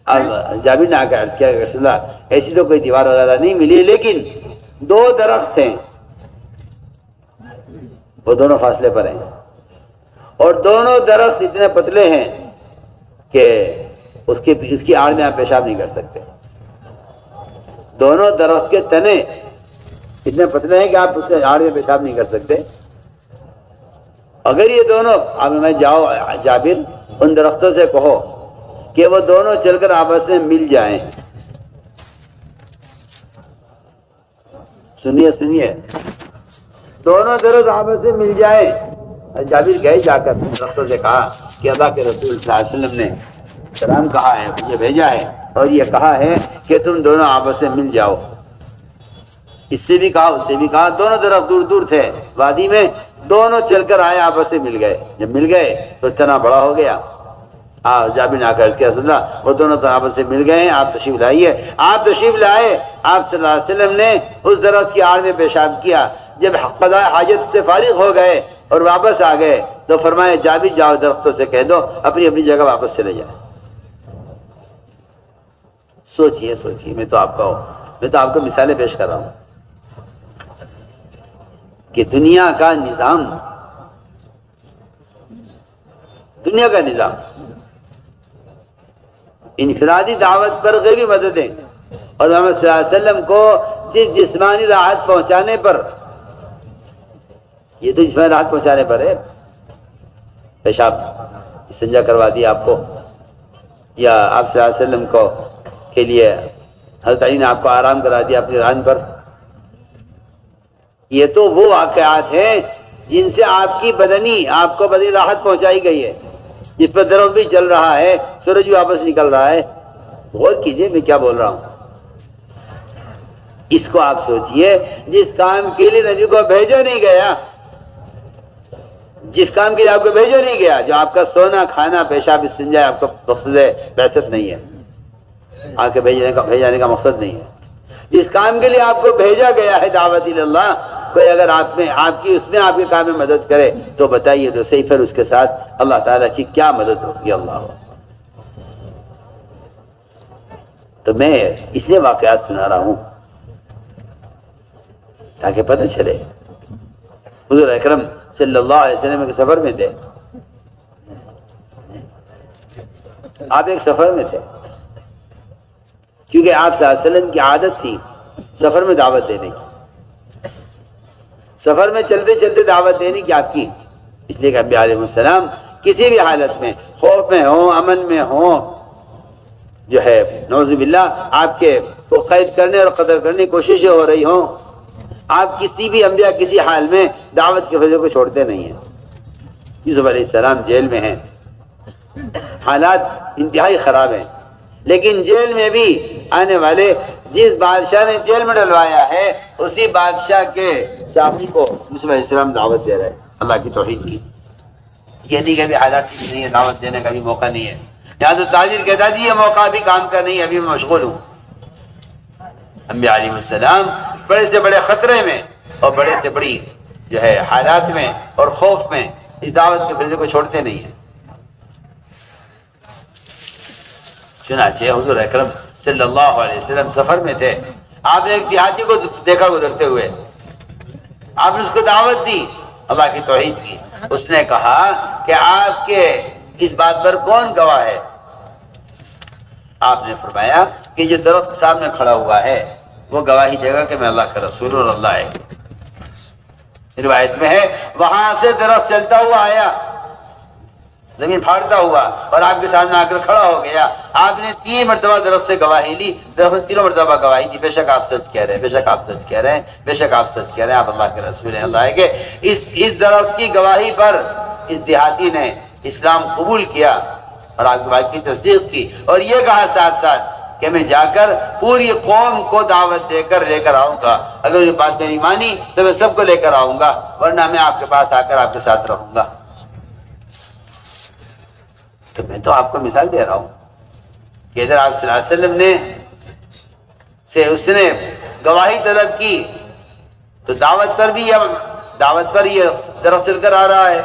اب جابر نے آ کے عرض کیا کہ رسول اللہ ایسی تو کوئی دیوار وغیرہ نہیں ملی، لیکن دو درخت ہیں، وہ دونوں فاصلے پر ہیں، اور دونوں درخت اتنے پتلے ہیں کہ اس کی آڑ میں آپ پیشاب نہیں کر سکتے. دونوں درخت کے تنے اتنے پتلے ہیں کہ آپ اس کے آڑ میں پیشاب نہیں کر سکتے. اگر یہ دونوں اب میں جاؤ جابر ان درختوں سے کہو کہ وہ دونوں چل کر آپس میں مل جائیں. سنیے دونوں درخت آپس میں مل جائیں. جابر گئے جا کر درختوں سے کہا کہ اللہ کے رسول صلی اللہ علیہ وسلم نے سلام کہا ہے، مجھے بھیجا ہے اور یہ کہا ہے کہ تم دونوں آپس میں مل جاؤ. اس سے بھی کہا اس سے بھی کہا. دونوں درخت دور دور تھے وادی میں، دونوں چل کر آئے آپس میں مل گئے. جب مل گئے تو تنا بڑا ہو گیا. جابر نے آ کر کیا رسول اللہ وہ دونوں تو آپس سے مل گئے ہیں، آپ تشریف لائیے. آپ تشریف لائے، آپ صلی اللہ علیہ وسلم نے اس درخت کی آڑ میں پیشاب کیا. جب قضاء حاجت سے فارغ ہو گئے اور واپس آ گئے تو فرمایا جابر جاؤ درختوں سے کہہ دو اپنی اپنی جگہ واپس چلے جائیں. سوچئے میں تو آپ کو مثالیں پیش کر رہا ہوں کہ دنیا کا نظام انفرادی دعوت پر غیبی مددیں اور محمد صلی اللہ علیہ وسلم کو جس جسمانی راحت پہنچانے پر، یہ تو جسمانی راحت پہنچانے پر ہے، پیشاب استنجا کروا دیا آپ کو، یا آپ صلی اللہ علیہ وسلم کو کے لیے حضرت علی نے آپ کو آرام کرا دیا اپنی ران پر. یہ تو وہ واقعات ہیں جن سے آپ کو بدنی راحت پہنچائی گئی ہے، جس پر درخت بھی چل رہا ہے، سورج بھی واپس نکل رہا ہے. غور کیجئے میں کیا بول رہا ہوں. اس کو آپ سوچئے، جس کام کے لیے نبی کو بھیجا نہیں گیا، جس کام کے لیے آپ کو بھیجا نہیں گیا، جو آپ کا سونا کھانا پیشاب استنجا آپ کا مقصد بعثت نہیں ہے، آپ کے بھیجانے کا مقصد نہیں ہے. جس کام کے لیے آپ کو بھیجا گیا ہے دعوت اللہ، کوئی اگر آپ کے کام میں مدد کرے تو بتائیے تو صحیح، پھر اس کے ساتھ اللہ تعالیٰ کی کیا مدد ہوگی. اللہ تو میں اس لیے واقعات سنا رہا ہوں تاکہ پتہ چلے. حضور اکرم صلی اللہ علیہ وسلم کے سفر میں تھے، آپ ایک سفر میں تھے، کیونکہ آپ صلی اللہ علیہ وسلم کی عادت تھی سفر میں دعوت دینے کی، سفر میں چلتے چلتے دعوت دینے کی آپ کی. اس لیے کہ انبیاء علیہ السلام کسی بھی حالت میں، خوف میں ہوں، امن میں ہوں، جو ہے نعوذ باللہ آپ کے کو قید کرنے اور قتل کرنے کی کوششیں ہو رہی ہوں، آپ کسی بھی انبیاء کسی حال میں دعوت کے فریضے کو چھوڑتے نہیں ہیں. یوسف علیہ السلام جیل میں ہیں، حالات انتہائی خراب ہیں، لیکن جیل میں بھی آنے والے جس بادشاہ نے جیل میں ڈلوایا ہے اسی بادشاہ کے ساتھی کو یوسف علیہ السلام دعوت دے رہے اللہ کی توحید کی. یہ نہیں کہ ابھی حالات نہیں ہے، دعوت دینے کا بھی موقع نہیں ہے. یہاں تو تاجر کہتا جی یہ موقع ابھی کام کا نہیں، ابھی میں مشغول ہوں. انبیاء علیہ السلام بڑے سے بڑے خطرے میں اور بڑے سے بڑی جو ہے حالات میں اور خوف میں اس دعوت کے فریضے کو چھوڑتے نہیں ہیں. چنانچہ حضور اکرم صلی اللہ علیہ وسلم سفر میں تھے، آپ نے ایک دیہاتی کو دیکھا گزرتے ہوئے، آپ نے اس کو دعوت دی اللہ کی توحید کی. اس نے کہا کہ آپ کے اس بات پر کون گواہ ہے؟ آپ نے فرمایا کہ جو درخت سامنے کھڑا ہوا ہے وہ گواہی دے گا کہ میں اللہ کا رسول اور اللہ ہے. روایت میں ہے وہاں سے درخت چلتا ہوا آیا، زمین پھاڑتا ہوا اور آپ کے سامنے آ کر کھڑا ہو گیا. آپ نے 3 مرتبہ درخت سے گواہی لی، درخت 3 مرتبہ گواہی دی بے شک آپ سچ کہہ رہے ہیں، بے شک آپ سچ کہہ رہے ہیں، بے شک آپ سچ کہہ رہے ہیں، آپ اللہ کے رسول ہیں، اللہ ہے. کہ اس درخت کی گواہی پر اس دیہاتی نے اسلام قبول کیا اور آپ کی بات کی تصدیق کی، اور یہ کہا ساتھ ساتھ کہ میں جا کر پوری قوم کو دعوت دے کر لے کر آؤں گا، اگر یہ بات میری مانی تو میں سب کو لے کر آؤں گا، ورنہ میں آپ کے پاس آ کر آپ کے ساتھ رہوں گا. تو میں تو آپ کو مثال دے رہا ہوں کہ ادھر آپ صلی اللہ علیہ وسلم نے اس نے گواہی طلب کی تو دعوت پر یہ درخت چل کر آ رہا ہے،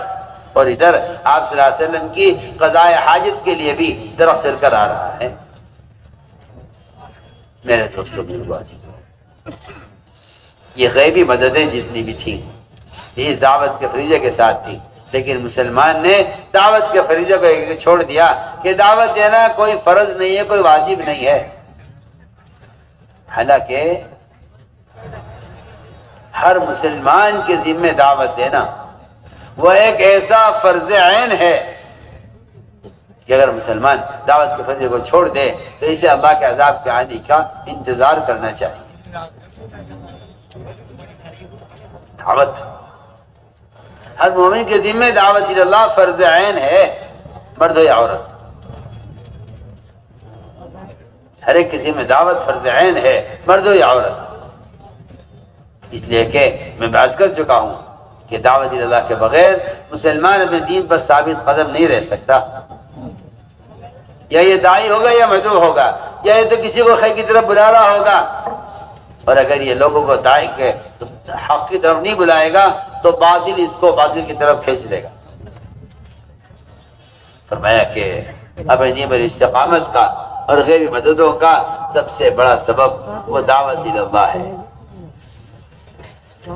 اور ادھر آپ صلی اللہ علیہ وسلم کی قضاء حاجت کے لیے بھی درخت چل کر آ رہا ہے۔ میرے دوستوں بزرگوں عزیزوں، یہ غیبی مددیں جتنی بھی تھیں یہ اس دعوت کے فریضے کے ساتھ تھی، لیکن مسلمان نے دعوت کے فریضے کو چھوڑ دیا کہ دعوت دینا کوئی فرض نہیں ہے، کوئی واجب نہیں ہے۔ حالانکہ ہر مسلمان کے ذمہ دعوت دینا وہ ایک ایسا فرض عین ہے کہ اگر مسلمان دعوت کے فریضے کو چھوڑ دے تو اسے اللہ کے عذاب کے آنے کا انتظار کرنا چاہیے۔ دعوت ہر مومن کے ذمہ دعوت اللہ فرض عین ہے، مرد ہو یا عورت، ہر ایک کے ذمہ دعوت فرض عین ہے، مرد ہو یا عورت۔ اس لیے کہ میں بحث کر چکا ہوں کہ دعوت اللہ کے بغیر مسلمان اپنے دین پر ثابت قدم نہیں رہ سکتا۔ یا یہ داعی ہوگا یا مدعو ہوگا، یا یہ تو کسی کو خیر کی طرف بلا رہا ہوگا، اور اگر یہ لوگوں کو داعی کے حق کی طرف نہیں بلائے گا تو باطل اس کو باطل کی طرف کھینچ لے گا۔ فرمایا کہ اپنے دین پر استقامت کا اور غیبی مددوں کا سب سے بڑا سبب وہ دعوت اللہ ہے۔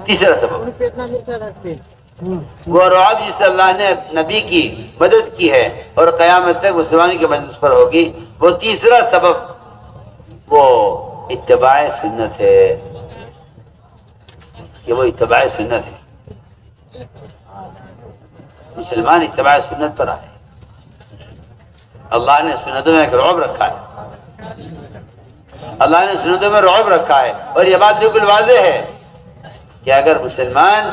تیسرا سبب وہ رعب جس سے اللہ نے نبی کی مدد کی ہے اور قیامت تک مسلمان کی مدد پر ہوگی، وہ تیسرا سبب وہ اتباع سنت ہے، کہ وہ اتباع سنت ہے۔ مسلمان اتباع سنت پر آئے، اللہ نے سنتوں میں ایک رعب رکھا ہے، اللہ نے سنتوں میں رعب رکھا ہے، اور یہ بات بالکل واضح ہے کہ اگر مسلمان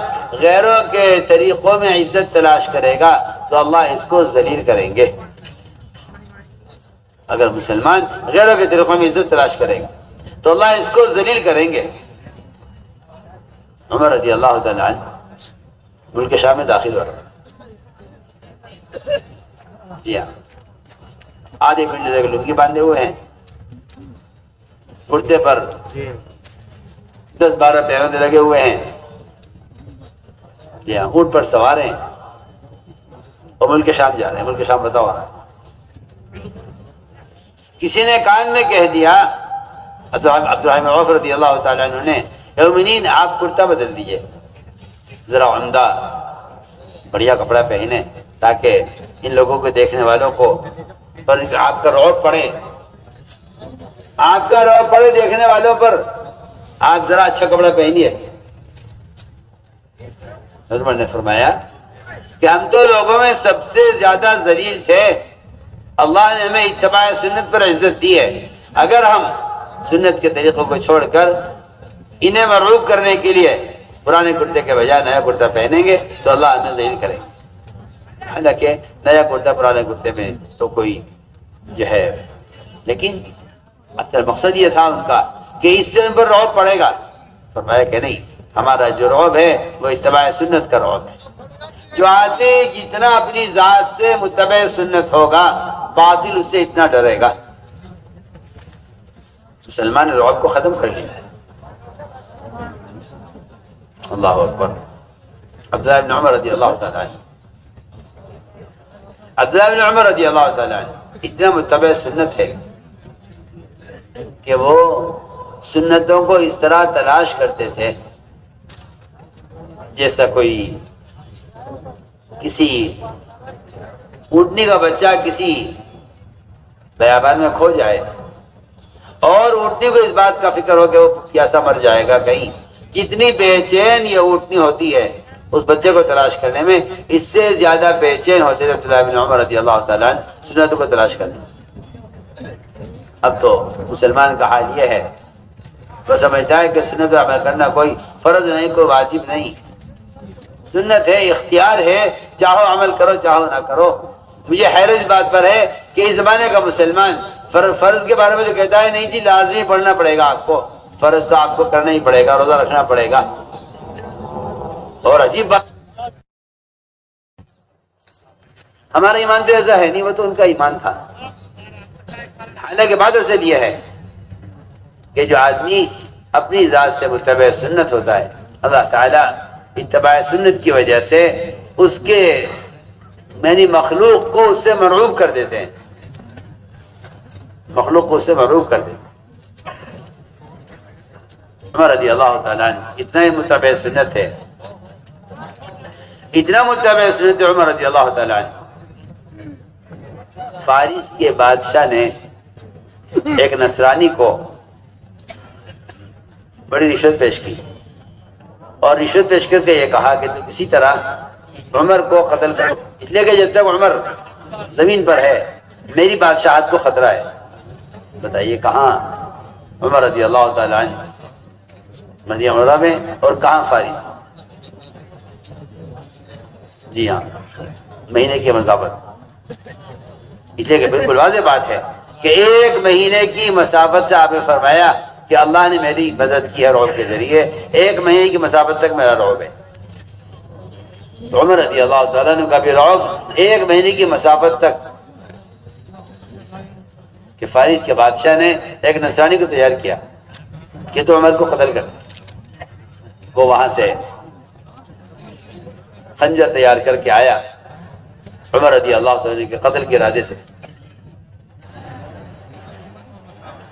غیروں کے طریقوں میں عزت تلاش کرے گا تو اللہ اس کو ذلیل کریں گے۔ اگر مسلمان غیروں کے طریقوں میں عزت تلاش کرے گا تو اللہ اس کو ذلیل کریں گے۔ عمر رضی اللہ تعالیٰ عنہ ملک شام میں داخل ہو رہا، جی ہاں، آدھے پنڈے تک لنگی باندھے ہوئے ہیں، کرتے پر 10-12 پیوندے لگے ہوئے ہیں، جی ہاں، اونٹ پر سوار ہیں اور ملک شام جا رہے ہیں۔ ملک شام بتا ہو رہا ہے، کسی نے کان میں کہہ دیا، عبدالرحمن عوف رضی اللہ تعالیٰ عنہ نے، مومنین آپ کرتا بدل دیجئے، ذرا عمدہ بڑھیا کپڑا پہنے تاکہ ان لوگوں کو دیکھنے والوں کو پر آپ کا رعب پڑے، آپ کا رعب پڑے دیکھنے والوں پر، آپ ذرا اچھا کپڑا پہنیے۔ عمر نے فرمایا کہ ہم تو لوگوں میں سب سے زیادہ ذلیل تھے، اللہ نے ہمیں اتباع سنت پر عزت دی ہے، اگر ہم سنت کے طریقوں کو چھوڑ کر انہیں مرغوب کرنے کے لیے پرانے کرتے کے بجائے نیا کرتا پہنیں گے تو اللہ ہمیں ذلیل کرے گا۔ حالانکہ نیا کرتا پرانے کرتے میں تو کوئی جو ہے، لیکن اصل مقصد یہ تھا ان کا کہ اس سے ان پر رعب پڑے گا۔ فرمایا کہ نہیں، ہمارا جو رعب ہے وہ اتباع سنت کا رعب ہے۔ جو آدمی جتنا اپنی ذات سے متبع سنت ہوگا باطل اس سے اتنا ڈرے گا۔ مسلمان نے رعب کو ختم کر لیا۔ اللہ اکبر۔ عبداللہ بن عمر رضی اللہ تعالیٰ عنہ، عبداللہ بن عمر رضی اللہ تعالیٰ عنہ اتنا متبع سنت ہے کہ وہ سنتوں کو اس طرح تلاش کرتے تھے جیسا کوئی کسی اونٹنی کا بچہ کسی بیابان میں کھو جائے اور اونٹنی کو اس بات کا فکر ہو کہ وہ پیاسا مر جائے گا کہیں، جتنی بے چین یہ اونٹنی ہوتی ہے اس بچے کو تلاش کرنے میں، اس سے زیادہ بے چین ہوتے تھے عبداللہ بن عمر رضی اللہ تعالیٰ عنہ سنتوں کو تلاش کرنے میں۔ اب تو مسلمان کا حال یہ ہے، وہ سمجھتا ہے کہ سنت پر عمل کرنا کوئی فرض نہیں، کوئی واجب نہیں، سنت ہے، اختیار ہے، چاہو عمل کرو چاہو نہ کرو۔ مجھے حیرت اس بات پر ہے کہ اس زمانے کا مسلمان فرض کے بارے میں جو کہتا ہے نہیں جی لازمی پڑھنا پڑے گا آپ کو، فرض تو آپ کو کرنا ہی پڑے گا، روزہ رکھنا پڑے گا۔ اور عجیب بات، ہمارا ایمان تو ایسا ہے نہیں، وہ تو ان کا ایمان تھا۔ حالانکہ بات اصل یہ ہے کہ جو آدمی اپنی ذات سے متبع سنت ہوتا ہے اللہ تعالیٰ اتباع سنت کی وجہ سے اس کے یعنی مخلوق کو اس سے مرعوب کر دیتے ہیں، مخلوق کو اس سے مرعوب کر دیتے ہیں۔ عمر رضی اللہ تعالیٰ عنہ اتنا ہی متبع سنت ہے، اتنا متبع سنت ہے عمر رضی اللہ تعالیٰ عنہ، فارس کے بادشاہ نے ایک نصرانی کو بڑی رشوت پیش کی، اور رشوت پیش کر کے یہ کہا کہ تو کسی طرح عمر کو قتل کر، اس لیے کہ جب تک عمر زمین پر ہے میری بادشاہت کو خطرہ ہے۔ بتائیے کہاں عمر رضی اللہ تعالیٰ عنہ مدینہ منورہ میں، اور کہاں فارس؟ جی ہاں، مہینے کی مسافت، اس لیے کہ بالکل واضح بات ہے کہ ایک مہینے کی مسافت سے آپ نے فرمایا کہ اللہ نے میری مدد کی ہے رعب کے ذریعے، ایک مہینے کی مسافت تک میرا رعب ہے۔ تو عمر رضی اللہ تعالیٰ عنہ کا بھی رعب ایک مہینے کی مسافت تک، کہ فارس کے بادشاہ نے ایک نصرانی کو تیار کیا کہ تو عمر کو قتل کر۔ وہ وہاں سے خنجر تیار کر کے آیا عمر رضی اللہ تعالیٰ عنہ کے قتل کے ارادے سے،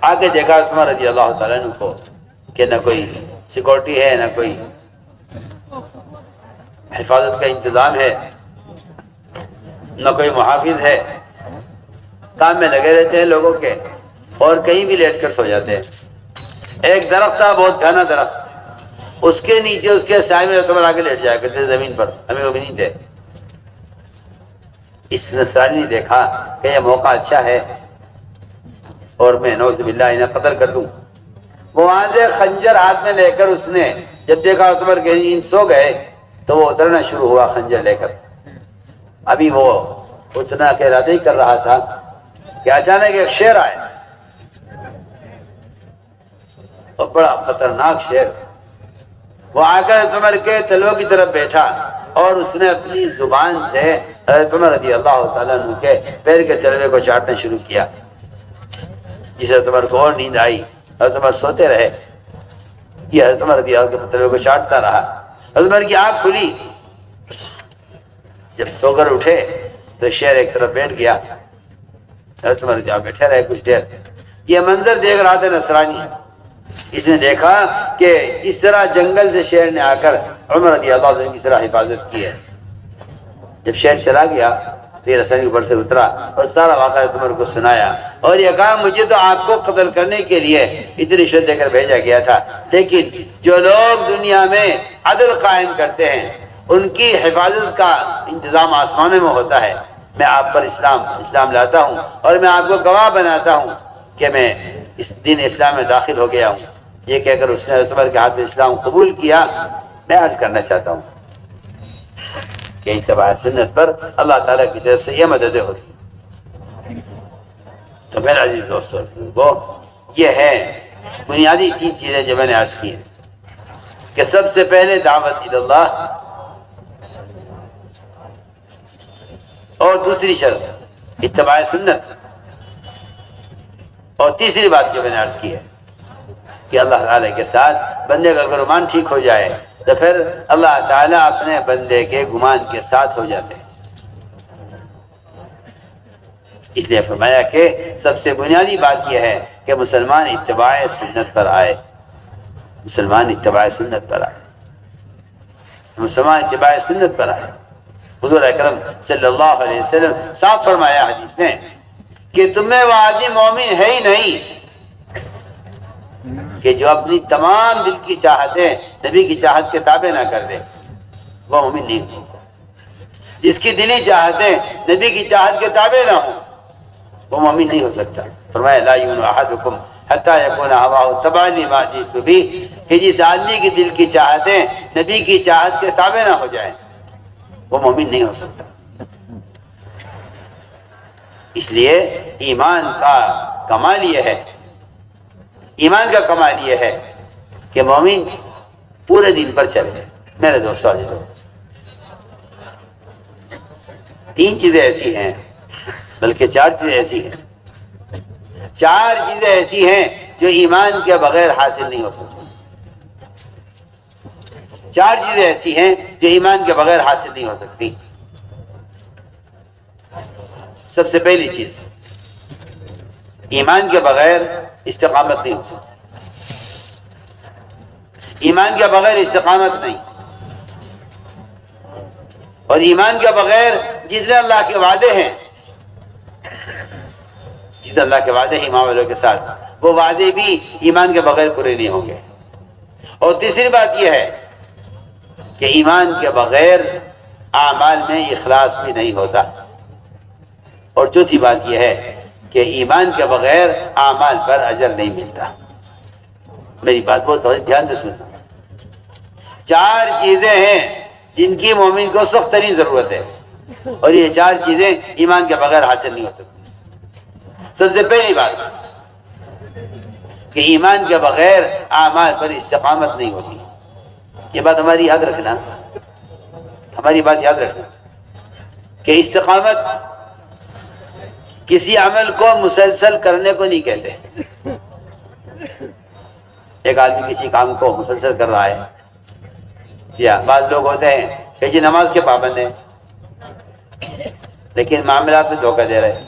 آگے دیکھا عمر رضی اللہ تعالیٰ عنہ کو کہ نہ کوئی سیکورٹی ہے، نہ کوئی حفاظت کا انتظام ہے، نہ کوئی محافظ ہے، کام میں لگے رہتے ہیں لوگوں کے، اور کہیں بھی لیٹ کر سو جاتے ہیں۔ ایک درخت تھا، بہت گھنا درخت، اس کے نیچے اس کے سائے میں عمر آگے لیٹ جایا کرتے زمین پر، ہمیں وہ بھی نہیں تھے۔ اس نصرانی نے دیکھا کہ یہ موقع اچھا ہے اور میں نعوذ باللہ انہیں قتل کر دوں، وہ وہاں سے خنجر ہاتھ میں لے کر اس نے جب دیکھا عمر کے نیند سو گئے تو وہ اترنا شروع ہوا خنجر لے کر۔ ابھی وہ اتنا کے ارادہ ہی کر رہا تھا کہ اچانک ایک شیر آئے، اور بڑا خطرناک شیر، وہ آ کر عمر کے تلووں کی طرف بیٹھا، اور اس نے اپنی زبان سے حضرت عمر رضی اللہ تعالیٰ عنہ کے پیر کے تلوے کو چاٹنا شروع کیا، جس حضرت عمر کو اور نیند آئی۔ حضرت عمر سوتے رہے، یہ حضرت عمر رضی اللہ کے تلوے کو چاٹتا رہا۔ حضرت عمر کی آنکھ کھلی، جب سو کر اٹھے تو شیر ایک طرف بیٹھ گیا، حضرت عمر جہاں بیٹھے رہے کچھ دیر۔ یہ منظر دیکھ رہا تھا نصرانی، اس نے دیکھا کہ اس طرح جنگل سے شیر نے آ کر عمر رضی اللہ عنہ کی طرح حفاظت کی ہے۔ جب شیر چلا گیا تو یہ نصرانی اوپر سے اترا اور سارا واقعہ عمر کو سنایا، اور یہ کہا مجھے تو آپ کو قتل کرنے کے لیے اتنی رشوت دے کر بھیجا گیا تھا، لیکن جو لوگ دنیا میں عدل قائم کرتے ہیں ان کی حفاظت کا انتظام آسمانوں میں ہوتا ہے۔ میں آپ پر اسلام لاتا ہوں، اور میں آپ کو گواہ بناتا ہوں کہ میں اس دین اسلام میں داخل ہو گیا ہوں۔ یہ کہہ کر اس نے عمر کے ہاتھ میں اسلام قبول کیا۔ میں عرض کرنا چاہتا ہوں کہ اتباع سنت پر اللہ تعالیٰ کی طرف سے یہ مددیں ہوتی۔ تو میرے عزیز دوستو، وہ یہ ہے بنیادی 3 چیزیں جو میں نے عرض کی ہیں کہ سب سے پہلے دعوت اللہ، اور دوسری شرط اتباع سنت، اور تیسری بات جو میں نے عرض کی ہے کہ اللہ تعالیٰ کے ساتھ بندے کا اگر گمان ٹھیک ہو جائے تو پھر اللہ تعالیٰ اپنے بندے کے گمان کے ساتھ ہو جاتے ہیں۔ اس لیے فرمایا کہ سب سے بنیادی بات یہ ہے کہ مسلمان اتباع سنت پر آئے، مسلمان اتباع سنت پر آئے، مسلمان اتباع سنت پر آئے۔ حضور اکرم صلی اللہ علیہ وسلم صاف فرمایا حدیث میں کہ تمہیں وہ آدمی مومن ہے ہی نہیں کہ جو اپنی تمام دل کی چاہتیں نبی کی چاہت کے تابع نہ کر دے، وہ مومن نہیں ہو۔ جس کی دلی چاہتیں نبی کی چاہت کے تابع نہ ہوں وہ مومن نہیں ہو سکتا۔ فرمایا لا یؤمن احدکم حتی یکون ہواہ تبعا لما جئت بہ، کہ جس آدمی کی دل کی چاہتیں نبی کی چاہت کے تابع نہ ہو جائیں وہ مومن نہیں ہو سکتا۔ اس لیے ایمان کا کمال یہ ہے، ایمان کا کمال یہ ہے کہ مومن پورے دین پر چلے۔ میرے دوستو، 3 چیزیں ایسی ہیں، بلکہ 4 چیزیں ایسی ہیں، 4 چیزیں ایسی ہیں جو ایمان کے بغیر حاصل نہیں ہو سکتی۔ 4 چیزیں ایسی ہیں جو ایمان کے بغیر حاصل نہیں ہو سکتی۔ سب سے پہلی چیز، ایمان کے بغیر استقامت نہیں ہو سکتی۔ ایمان کے بغیر استقامت نہیں، اور ایمان کے بغیر جتنے اللہ کے وعدے ہیں، جتنے اللہ کے وعدے ہیں ایمان والوں کے ساتھ، وہ وعدے بھی ایمان کے بغیر پورے نہیں ہوں گے۔ اور تیسری بات یہ ہے کہ ایمان کے بغیر اعمال میں اخلاص بھی نہیں ہوتا۔ اور چوتھی بات یہ ہے کہ ایمان کے بغیر اعمال پر اجر نہیں ملتا۔ میری بات بہت دھیان سے سننا۔ 4 چیزیں ہیں جن کی مومن کو سخت ترین ضرورت ہے، اور یہ 4 چیزیں ایمان کے بغیر حاصل نہیں ہو سکتی۔ سب سے پہلی بات کہ ایمان کے بغیر اعمال پر استقامت نہیں ہوتی۔ یہ بات ہماری یاد رکھنا، ہماری بات یاد رکھنا کہ استقامت کسی عمل کو مسلسل کرنے کو نہیں کہتے۔ ایک آدمی کسی کام کو مسلسل کر رہا ہے، جی ہاں، بعض لوگ ہوتے ہیں کہ جی نماز کے پابند ہیں لیکن معاملات میں دھوکہ دے رہے،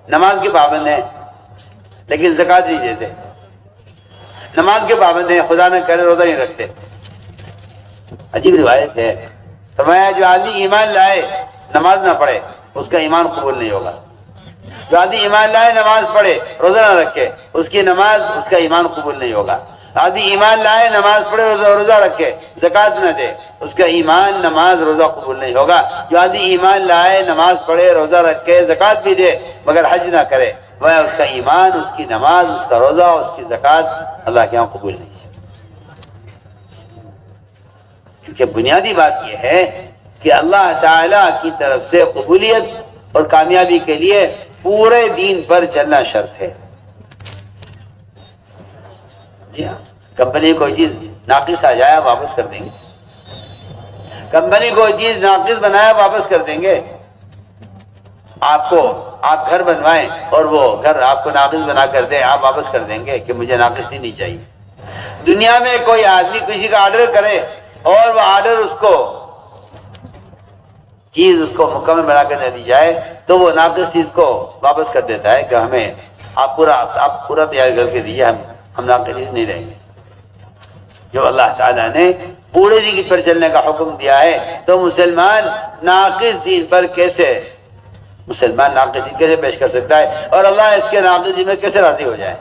نماز کے پابند ہیں لیکن زکوٰۃ نہیں دیتے، نماز کے پابند ہیں خدا نہ کرے روزہ نہیں رکھتے۔ عجیب روایت ہے، فرمایا جو آدمی ایمان لائے نماز نہ پڑھے اس کا ایمان قبول نہیں ہوگا، جو آدمی ایمان لائے نماز پڑھے روزہ نہ رکھے اس کی نماز، اس کا ایمان قبول نہیں ہوگا۔ آدمی ایمان لائے نماز پڑھے روزہ رکھے زکوٰۃ نہ دے اس کا ایمان، نماز، روزہ قبول نہیں ہوگا۔ جو آدمی ایمان لائے نماز پڑھے روزہ رکھے زکوٰۃ بھی دے مگر حج نہ کرے، وہ اس کا ایمان، اس کی نماز، اس کا روزہ، اس کی زکوٰۃ اللہ کے یہاں قبول نہیں ہے۔ کیونکہ بنیادی بات یہ ہے کہ اللہ تعالیٰ کی طرف سے قبولیت اور کامیابی کے لیے پورے دین پر چلنا شرط ہے۔ جی ہاں، کمپنی کوئی چیز ناقص آ جائے واپس کر دیں گے، کمپنی کوئی چیز ناقص بنایا واپس کر دیں گے۔ آپ گھر بنوائیں اور وہ گھر آپ کو ناقص بنا کر دیں، آپ واپس کر دیں گے کہ مجھے ناقص ہی نہیں چاہیے۔ دنیا میں کوئی آدمی کسی کا آرڈر کرے اور وہ آرڈر اس کو مکمل بنا کر نہ دی جائے تو وہ ناقص چیز کو واپس کر دیتا ہے کہ ہمیں آپ پورا تیار کر کے دیجیے، ہم ناقص نہیں رہیں گے۔ جو اللہ تعالیٰ نے پورے دین پر چلنے کا حکم دیا ہے تو مسلمان ناقص دین کیسے پیش کر سکتا ہے، اور اللہ اس کے ناقص دین میں کیسے راضی ہو جائے؟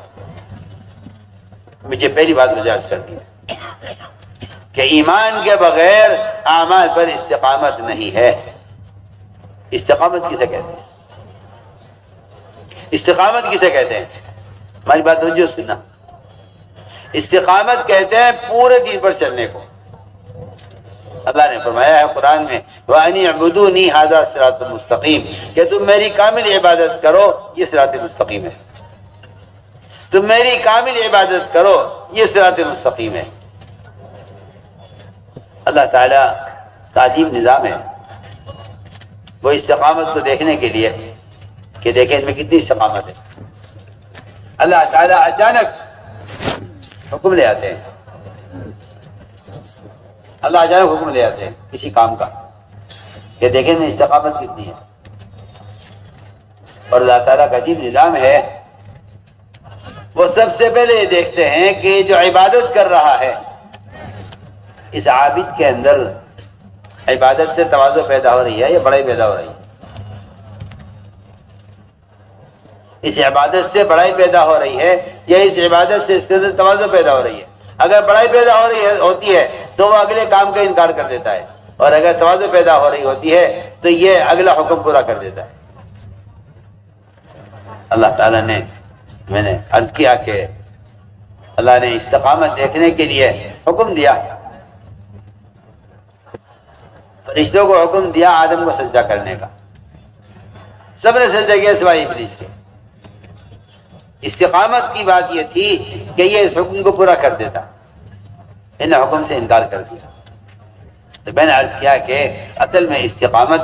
مجھے پہلی بات مجاز کر دی کہ ایمان کے بغیر اعمال پر استقامت نہیں ہے۔ استقامت کسے کہتے ہیں؟ استقامت کسے کہتے ہیں؟ ہماری بات توجہ سننا۔ استقامت کہتے ہیں پورے دین پر چلنے کو۔ اللہ نے فرمایا ہے قرآن میں وَأَنِ اعْبُدُونِي هَذَا صِرَاطٌ مُسْتَقِيمٌ، کہ تم میری کامل عبادت کرو، یہ صراط مستقیم ہے۔ تم میری کامل عبادت کرو، یہ صراط مستقیم ہے۔ اللہ تعالیٰ کا عجیب نظام ہے، وہ استقامت کو دیکھنے کے لیے کہ دیکھیں ان میں کتنی استقامت ہے، اللہ تعالیٰ اچانک حکم لے آتے ہیں، اللہ اچانک حکم لے آتے ہیں کسی کام کا کہ دیکھیں ان میں استقامت کتنی ہے۔ اور اللہ تعالیٰ کا عجیب نظام ہے، وہ سب سے پہلے یہ دیکھتے ہیں کہ جو عبادت کر رہا ہے اس عابد کے اندر عبادت سے تواضع پیدا ہو رہی ہے یا بڑائی پیدا ہو رہی ہے، اس عبادت سے بڑائی پیدا ہو رہی ہے یا اس عبادت سے اس کے اندر تواضع پیدا ہو رہی ہے۔ اگر بڑائی پیدا ہوتی ہے تو وہ اگلے کام کا انکار کر دیتا ہے، اور اگر تواضع پیدا ہو رہی ہوتی ہے تو یہ اگلا حکم پورا کر دیتا ہے۔ اللہ تعالیٰ نے، میں نے عرض کیا کہ اللہ نے استقامت دیکھنے کے لیے حکم دیا، فرشتوں کو حکم دیا آدم کو سجدہ کرنے کا، سب نے سجدہ کیا سوائے ابلیس کے۔ استقامت کی بات یہ تھی کہ یہ اس حکم کو پورا کر دیتا، ان حکم سے انکار کر دیا۔ تو میں نے عرض کیا کہ اصل میں استقامت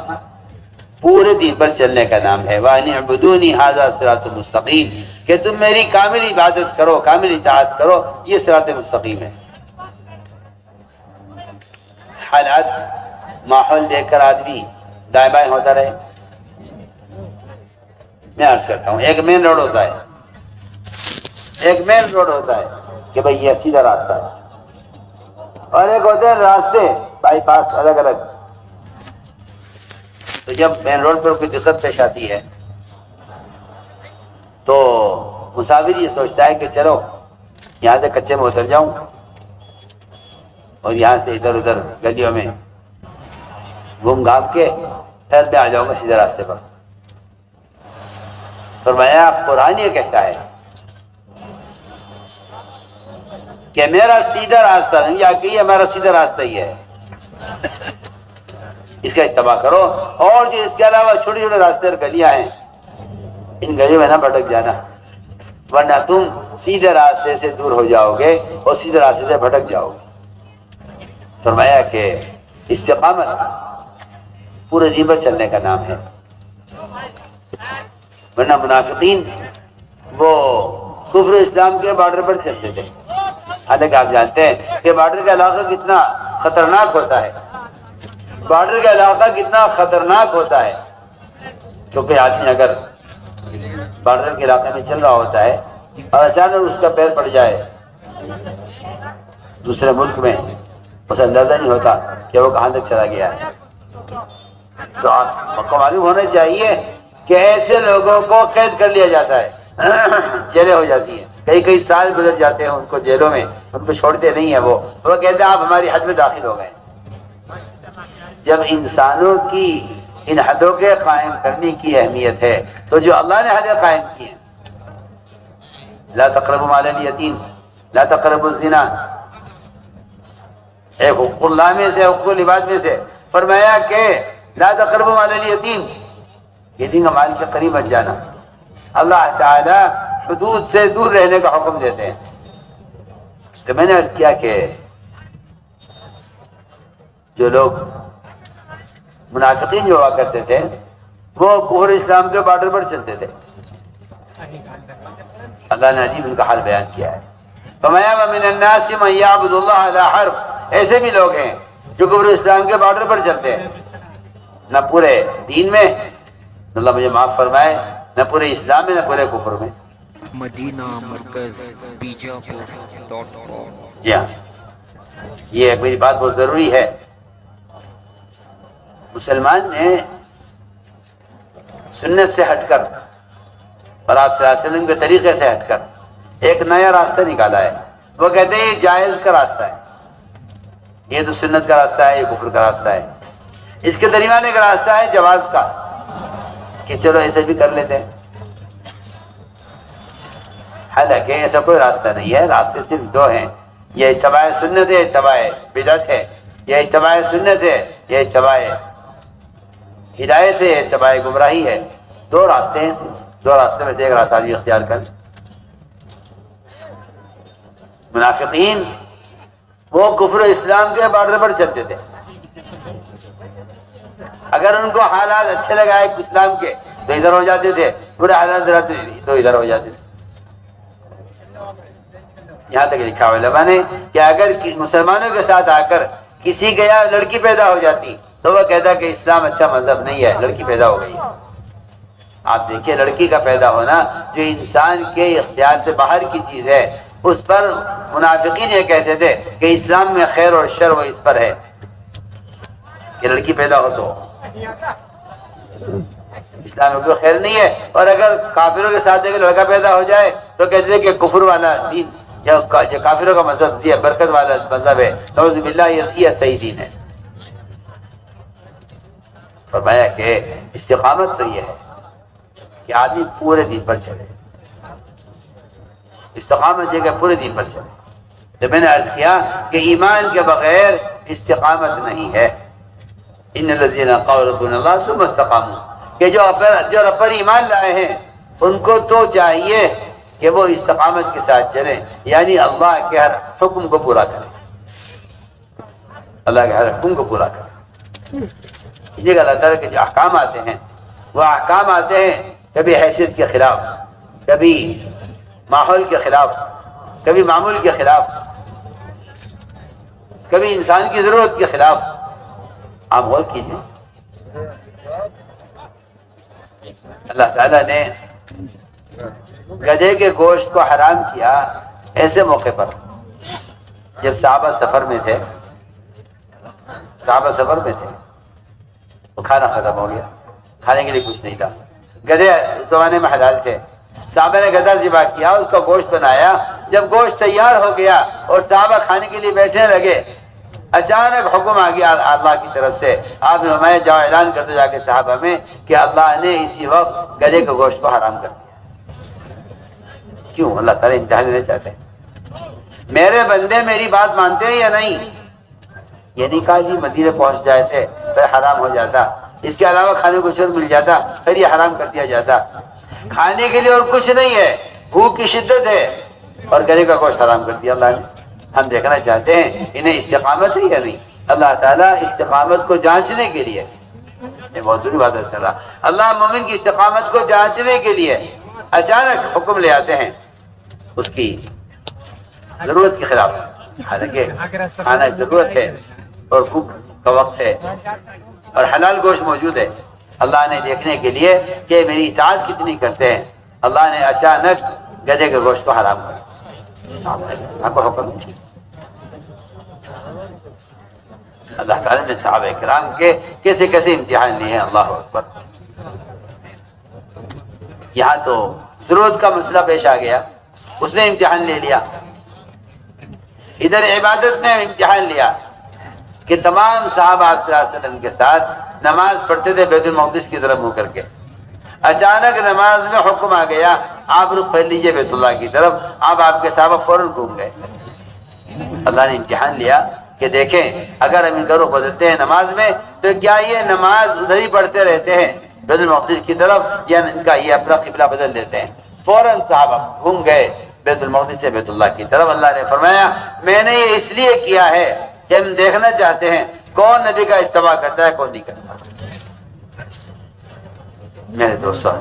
پورے دین پر چلنے کا نام ہے، وَأَنِ اعْبُدُونِي هَذَا صِرَاطٌ مُسْتَقِيمٌ، کہ تم میری کامل عبادت کرو، کامل اطاعت کرو، یہ صراط مستقیم ہے۔ حالات ماحول دیکھ کر آدمی دائیں بائیں ہوتا رہے؟ میں عرض کرتا ہوں، ایک مین روڈ ہوتا ہے، ایک مین روڈ ہوتا ہے کہ بھئی یہ سیدھا راستہ ہے، اور ایک ہوتے ہیں راستے بائی پاس الگ الگ۔ تو جب مین روڈ پر کوئی دقت پیش آتی ہے تو مسافر یہ سوچتا ہے کہ چلو یہاں سے کچے میں اتر جاؤں اور یہاں سے ادھر ادھر گلیوں میں گھوم گھام کے پھر میں آ جاؤں گا سیدھے راستے پر۔ فرمایا قرآن یہ کہتا ہے کہ میرا سیدھا راستہ نہیں، یا کہ یہ ہمارا سیدھا راستہ ہی ہے، اس کا اتباع کرو، اور جو اس کے علاوہ چھوٹے چھوٹے راستے اور گلیاں ہیں ان گلیوں میں نہ بھٹک جانا، ورنہ تم سیدھے راستے سے دور ہو جاؤ گے اور سیدھے راستے سے بھٹک جاؤ گے۔ فرمایا کہ استقامت پورے دین پر چلنے کا نام ہے، ورنہ منافقین وہ کفر اسلام کے بارڈر پر چلتے تھے۔ حالانکہ آپ جانتے ہیں کہ بارڈر کا علاقہ کتنا خطرناک ہوتا ہے، بارڈر کا علاقہ کتنا خطرناک ہوتا ہے، کیونکہ آدمی اگر بارڈر کے علاقے میں چل رہا ہوتا ہے اور اچانک اس کا پیر پڑ جائے دوسرے ملک میں، اسے اندازہ نہیں ہوتا کہ وہ کہاں تک چلا گیا ہے۔ تو آپ کو معلوم ہونا چاہیے کہ ایسے لوگوں کو قید کر لیا جاتا ہے، جیلیں ہو جاتی ہیں، کئی سال گزر جاتے ہیں ان کو جیلوں میں، ان کو چھوڑتے نہیں ہیں، وہ کہتے ہیں آپ ہماری حد میں داخل ہو گئے۔ جب انسانوں کی ان حدوں کے قائم کرنے کی اہمیت ہے تو جو اللہ نے حدیں قائم کی ہیں، لا تقربوا مال الیتیم، لا تقربوا الزنا، ایک حقوق اللہ میں سے، حقوق العباد میں سے فرمایا کہ لا تقربوا مال الیتیم، یتیم کا مال کے قریب مت جانا۔ اللہ تعالی حدود سے دور رہنے کا حکم دیتے ہیں۔ تو میں نے عرض کیا کہ جو لوگ منافقین جو ہوا کرتے تھے وہ کفر اسلام کے بارڈر پر چلتے تھے، اللہ نے عجیب ان کا حال بیان کیا ہے۔ فرمایا وَمِنَ النَّاسِ مَن يَعْبُدُ اللَّهَ عَلَىٰ حَرْفٍ، ایسے بھی لوگ ہیں جو کفر اسلام کے بارڈر پر چلتے ہیں، نہ پورے دین میں، اللہ مجھے معاف فرمائے، نہ پورے اسلام میں، نہ پورے کفر میں۔ مدینہ مرکز بیجاپور.com۔ جی ہاں، یہ ایک میری بات بہت ضروری ہے۔ مسلمان نے سنت سے ہٹ کر اور آپ صلی اللہ علیہ وسلم کے طریقے سے ہٹ کر ایک نیا راستہ نکالا ہے۔ وہ کہتے ہیں یہ جائز کا راستہ ہے، یہ تو سنت کا راستہ ہے، یہ کفر کا راستہ ہے۔ اس کے درمیان ایک راستہ ہے جواز کا، کہ چلو ایسے بھی کر لیتے ہیں۔ حالانکہ ایسا کوئی راستہ نہیں ہے، راستے صرف دو ہیں، یہ اتباع سنت ہے، اتباع بدعت ہے، یہ اتباع سنت ہے، یہ اتباع ہدایت ہے، اتباع گمراہی ہے۔ دو راستے ہیں، دو راستے میں سے ایک راستہ بھی اختیار کر۔ منافقین وہ کفر اسلام کے بارڈر پر چلتے تھے، اگر ان کو حالات اچھے لگائے اسلام کے تو ادھر ہو جاتے تھے، برے حالات رہتے تو ادھر ہو جاتے تھے۔ یہاں تک لکھا ہوا علماء نے کہ اگر مسلمانوں کے ساتھ آ کر کسی کے یہاں لڑکی پیدا ہو جاتی تو وہ کہتا کہ اسلام اچھا مذہب نہیں ہے، لڑکی پیدا ہو گئی۔ آپ دیکھیے لڑکی کا پیدا ہونا جو انسان کے اختیار سے باہر کی چیز ہے، اس پر منافقین یہ کہتے تھے کہ اسلام میں خیر اور شر وہ اس پر ہے کہ لڑکی پیدا ہو تو اسلام میں کوئی خیر نہیں ہے، اور اگر کافروں کے ساتھ ایک لڑکا پیدا ہو جائے تو کہتے تھے کہ کفر والا دین یا کافروں کا مذہب یہ برکت والا مذہب ہے، نعوذ باللہ یہ صحیح دین ہے۔ فرمایا کہ استقامت تو یہ ہے کہ آدمی پورے دین پر چلے، استقامت یہ کہ پورے دین پر چلے۔ تو میں نے عرض کیا کہ ایمان کے بغیر استقامت نہیں ہے۔ ان الذین قالوا ربنا اللہ ثم استقاموا، کہ جو رب پر ایمان لائے ہیں ان کو تو چاہیے کہ وہ استقامت کے ساتھ چلیں، یعنی اللہ کے ہر حکم کو پورا کریں، اللہ کے ہر حکم کو پورا کریں۔ یہ اللہ تعالیٰ کے جو احکام آتے ہیں وہ احکام آتے ہیں کبھی حیثیت کے خلاف، کبھی ماحول کے خلاف، کبھی معمول کے خلاف، کبھی انسان کی ضرورت کے خلاف، آپ غور کیجیے، اللہ تعالیٰ نے گدھے کے گوشت کو حرام کیا ایسے موقع پر جب صحابہ سفر میں تھے، وہ کھانا ختم ہو گیا، کھانے کے لیے کچھ نہیں تھا، گدھے اس زمانے میں حلال تھے، صحابہ نے گدھا ذبح کیا، اس کا گوشت بنایا، جب گوشت تیار ہو گیا اور صحابہ کھانے کے لیے بیٹھنے لگے، اچانک حکم آ گیا اللہ کی طرف سے، آپ نے فرمایا جاؤ اعلان کر دو جا کے صحابہ میں کہ اللہ نے اسی وقت گدھے کے گوشت کو حرام کر دیا۔ کیوں؟ اللہ تعالیٰ امتحان لینا چاہتے ہیں، میرے بندے میری بات مانتے ہیں یا نہیں؟ یہ نہیں کہا جی مدینے پہنچ جائے تھے پھر حرام ہو جاتا، اس کے علاوہ کھانے کو کچھ اور مل جاتا پھر یہ حرام کر دیا جاتا۔ کھانے کے لیے اور کچھ نہیں ہے، بھوک کی شدت ہے اور گدھے کا گوشت حرام کر دیا اللہ نے۔ ہم دیکھنا چاہتے ہیں انہیں استقامت ہے یا نہیں۔ اللہ تعالیٰ استقامت کو جانچنے کے لیے، یہ بہت ضروری بات کر رہا، اللہ مومن کی استقامت کو جانچنے کے لیے اچانک حکم لے آتے ہیں اس کی ضرورت کے خلاف، حالانکہ کھانا ضرورت ہے اور بھوک کا وقت ہے اور حلال گوشت موجود ہے، اللہ نے دیکھنے کے لیے کہ میری اطاعت کتنی کرتے ہیں، اللہ نے اچانک گدھے کے گوشت کو حرام کر دیا۔ کو حکم اللہ تعالیٰ نے صحابہ کرام کے کیسے کیسے امتحان لیے ہیں، اللہ اکبر۔ یہاں تو ضرورت کا مسئلہ پیش آ گیا، اس نے امتحان لے لیا، ادھر عبادت نے امتحان لیا کہ تمام صحابہ صلی اللہ علیہ وسلم کے ساتھ نماز پڑھتے تھے بیت المقدس کی طرف منہ کر کے، اچانک نماز میں حکم آ گیا آپ رخ پھیر لیجئے بیت اللہ کی طرف، آپ کے صحابہ فوراً گھوم گئے۔ اللہ نے امتحان لیا کہ دیکھیں اگر ہم ان کا رخ بدلتے ہیں نماز میں تو کیا یہ نماز ادھر ہی پڑھتے رہتے ہیں بیت المقدس کی طرف یا ان کا یہ اپنا قبلہ بدل دیتے ہیں؟ فوراً صحابہ گھوم گئے بیت المقدس سے بیت اللہ کی طرف۔ اللہ نے فرمایا میں نے یہ اس لیے کیا ہے کہ ہم دیکھنا چاہتے ہیں کون نبی کا اتباع کرتا ہے کون نہیں کرتا۔ میرے دوستوں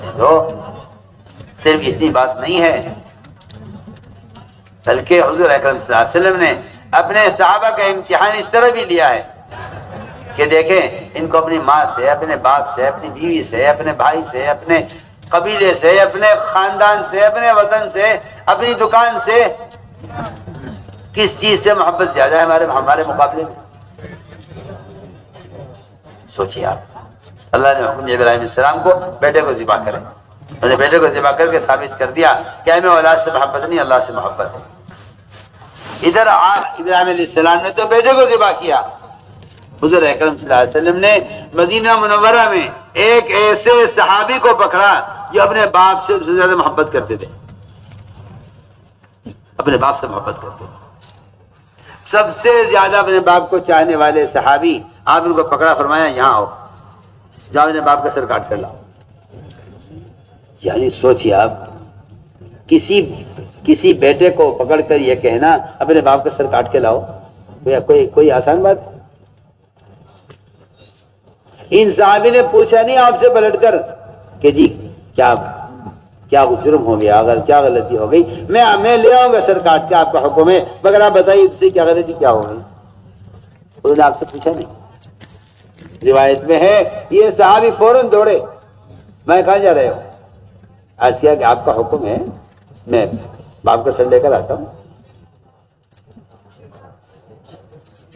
صرف اتنی بات نہیں ہے بلکہ حضور اکرم صلی اللہ علیہ وسلم نے اپنے صحابہ کا امتحان اس طرح بھی لیا ہے کہ دیکھیں ان کو اپنی ماں سے، اپنے باپ سے، اپنی بیوی سے، اپنے بھائی سے، اپنے قبیلے سے، اپنے خاندان سے، اپنے وطن سے، اپنی دکان سے کس چیز سے محبت زیادہ ہے ہمارے مقابلے میں؟ سوچیے آپ۔ اللہ نے حکم دیا ابراہیم علیہ السلام کو بیٹے کو ذبح کریں، انہوں نے بیٹے کو ذبح کر کے ثابت کر دیا کہ ہمیں اولاد سے محبت نہیں اللہ سے محبت ہے۔ ادھر ابراہیم علیہ السلام نے تو بیٹے کو ذبح کیا، حضور اکرم صلی اللہ علیہ وسلم نے مدینہ منورہ میں ایک ایسے صحابی کو پکڑا جو اپنے باپ سے زیادہ محبت کرتے تھے، اپنے باپ سے محبت کرتے تھے، سب سے زیادہ اپنے باپ کو چاہنے والے صحابی، آپ ان کو پکڑا، فرمایا یہاں آؤ، جاؤ اپنے باپ کا سر کاٹ کر لاؤ۔ یعنی سوچیے آپ، کسی بیٹے کو پکڑ کر یہ کہنا اپنے باپ کا سر کاٹ کے لاؤ، کوئی آسان بات؟ ان صحابی نے پوچھا نہیں آپ سے پلٹ کر کہ جی کیا جرم ہو گیا، اگر کیا غلطی ہو گئی میں لے آؤں گا سر کاٹ کے، آپ کا حکم ہے، مگر آپ بتائیے اس سے کیا غلطی کیا ہو گئی؟ انہوں نے آپ سے پوچھا نہیں۔ روایت میں ہے یہ صحابی فوراً دوڑے، میں کہاں جا رہے ہو؟ عرض کیا کہ آپ کا حکم ہے، میں باپ کا سر لے کر آتا ہوں۔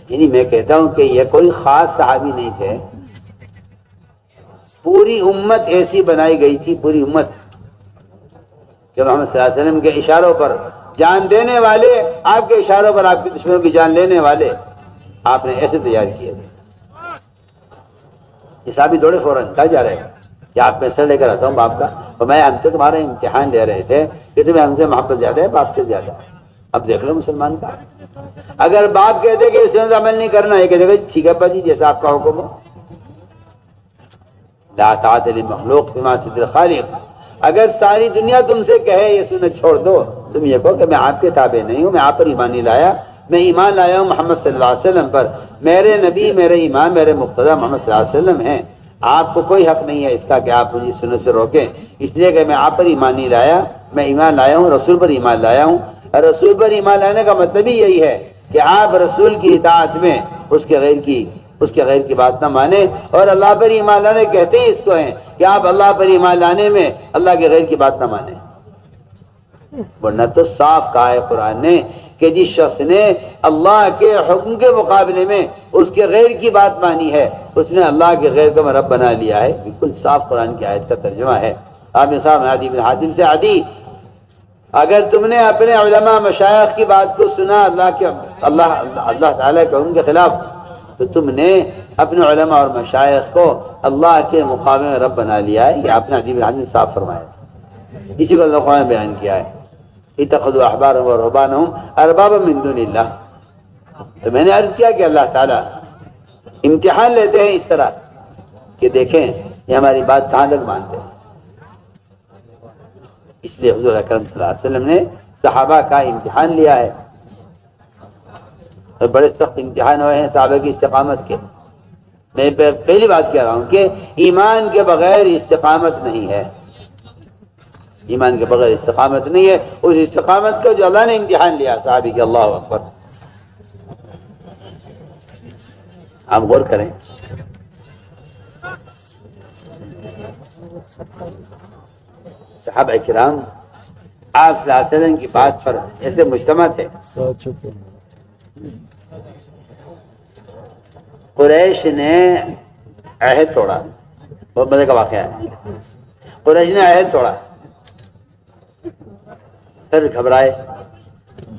یعنی میں کہتا ہوں کہ یہ کوئی خاص صحابی نہیں تھے، پوری امت ایسی بنائی گئی تھی، پوری امت کہ محمد صلی اللہ علیہ وسلم کے اشاروں پر جان دینے والے، آپ کے اشاروں پر آپ کے دشمنوں کی جان لینے والے آپ نے ایسے تیار کیے تھے۔ یہ صحابی دوڑے فوراً، کہاں جا رہے ہیں؟ کہ آپ میں سر لے کر آتا ہوں باپ کا، اور میں ہم تو تمہارا امتحان لے رہے تھے کہ تمہیں ہم سے محبت زیادہ ہے باپ سے زیادہ۔ اب دیکھ لو مسلمان کا، اگر باپ کہتے کہ اس میں عمل نہیں کرنا ہے، کہتے کہ ٹھیک ہے ابا جی جیسا آپ کا حکم ہو۔ لا طاعت لمخلوق فی معصیۃ الخالق، اگر ساری دنیا تم سے کہے یہ سنت چھوڑ دو، تم یہ کہو کہ میں آپ کے تابع نہیں ہوں، میں آپ پر ایمان نہیں لایا، میں ایمان لایا ہوں محمد صلی اللہ علیہ وسلم پر، میرے نبی، میرے امام، میرے مقتدی محمد صلی اللہ علیہ وسلم ہیں، آپ کو کوئی حق نہیں ہے اس کا کہ آپ مجھے سنت سے روکیں، اس لیے کہ میں آپ پر ایمان نہیں لایا، میں ایمان لایا ہوں رسول پر ایمان لایا ہوں۔ اور رسول پر ایمان لانے کا مطلب ہی یہی ہے کہ آپ رسول کی اطاعت میں اس کے غیر کی اس کے غیر کی بات نہ مانے. اور اللہ پر ایمان لانے کہتے ہی اس کو ہیں کہ آپ اللہ پر ایمان لانے میں اللہ کے غیر کی بات نہ مانیں. ورنہ تو صاف کہا ہے قرآن نے کہ جس شخص نے اللہ کے حکم کے مقابلے میں اس کے غیر کی بات مانی ہے اس نے اللہ کے غیر کو رب بنا لیا ہے. بالکل صاف قرآن کی آیت کا ترجمہ ہے. آپ نے صاحب عدی بن حاتم سے عدی اگر تم نے اپنے علماء مشائخ کی بات کو سنا اللہ تعالیٰ کے حکم کے خلاف تو تم نے اپنے علماء اور مشائخ کو اللہ کے مقابلے میں رب بنا لیا ہے. یہ آپ نے عدی بن حاتم صاف فرمایا. اسی کو اللہ قرآن نے بیان کیا ہے اتخذوا احبارهم ورهبانهم اربابا من دون اللہ. تو میں نے عرض کیا کہ اللہ تعالیٰ امتحان لیتے ہیں اس طرح کہ دیکھیں یہ ہماری بات کہاں تک مانتے ہیں. اس لیے حضور اکرم صلی اللہ علیہ وسلم نے صحابہ کا امتحان لیا ہے اور بڑے سخت امتحان ہوئے ہیں صحابہ کی استقامت کے. میں پہلی بات کہہ رہا ہوں کہ ایمان کے بغیر استقامت نہیں ہے. ایمان کے بغیر استقامت نہیں ہے. اس استقامت کو جو اللہ نے امتحان لیا صحابی کے. اللہ اکبر. آپ غور کریں صحابہ کرام آپ صلی اللہ علیہ وسلم کی بات پر ایسے مجتمع تھے. قریش نے عہد توڑا. بہت مزے کا واقعہ ہے. قریش نے عہد توڑا پھر گھبرائے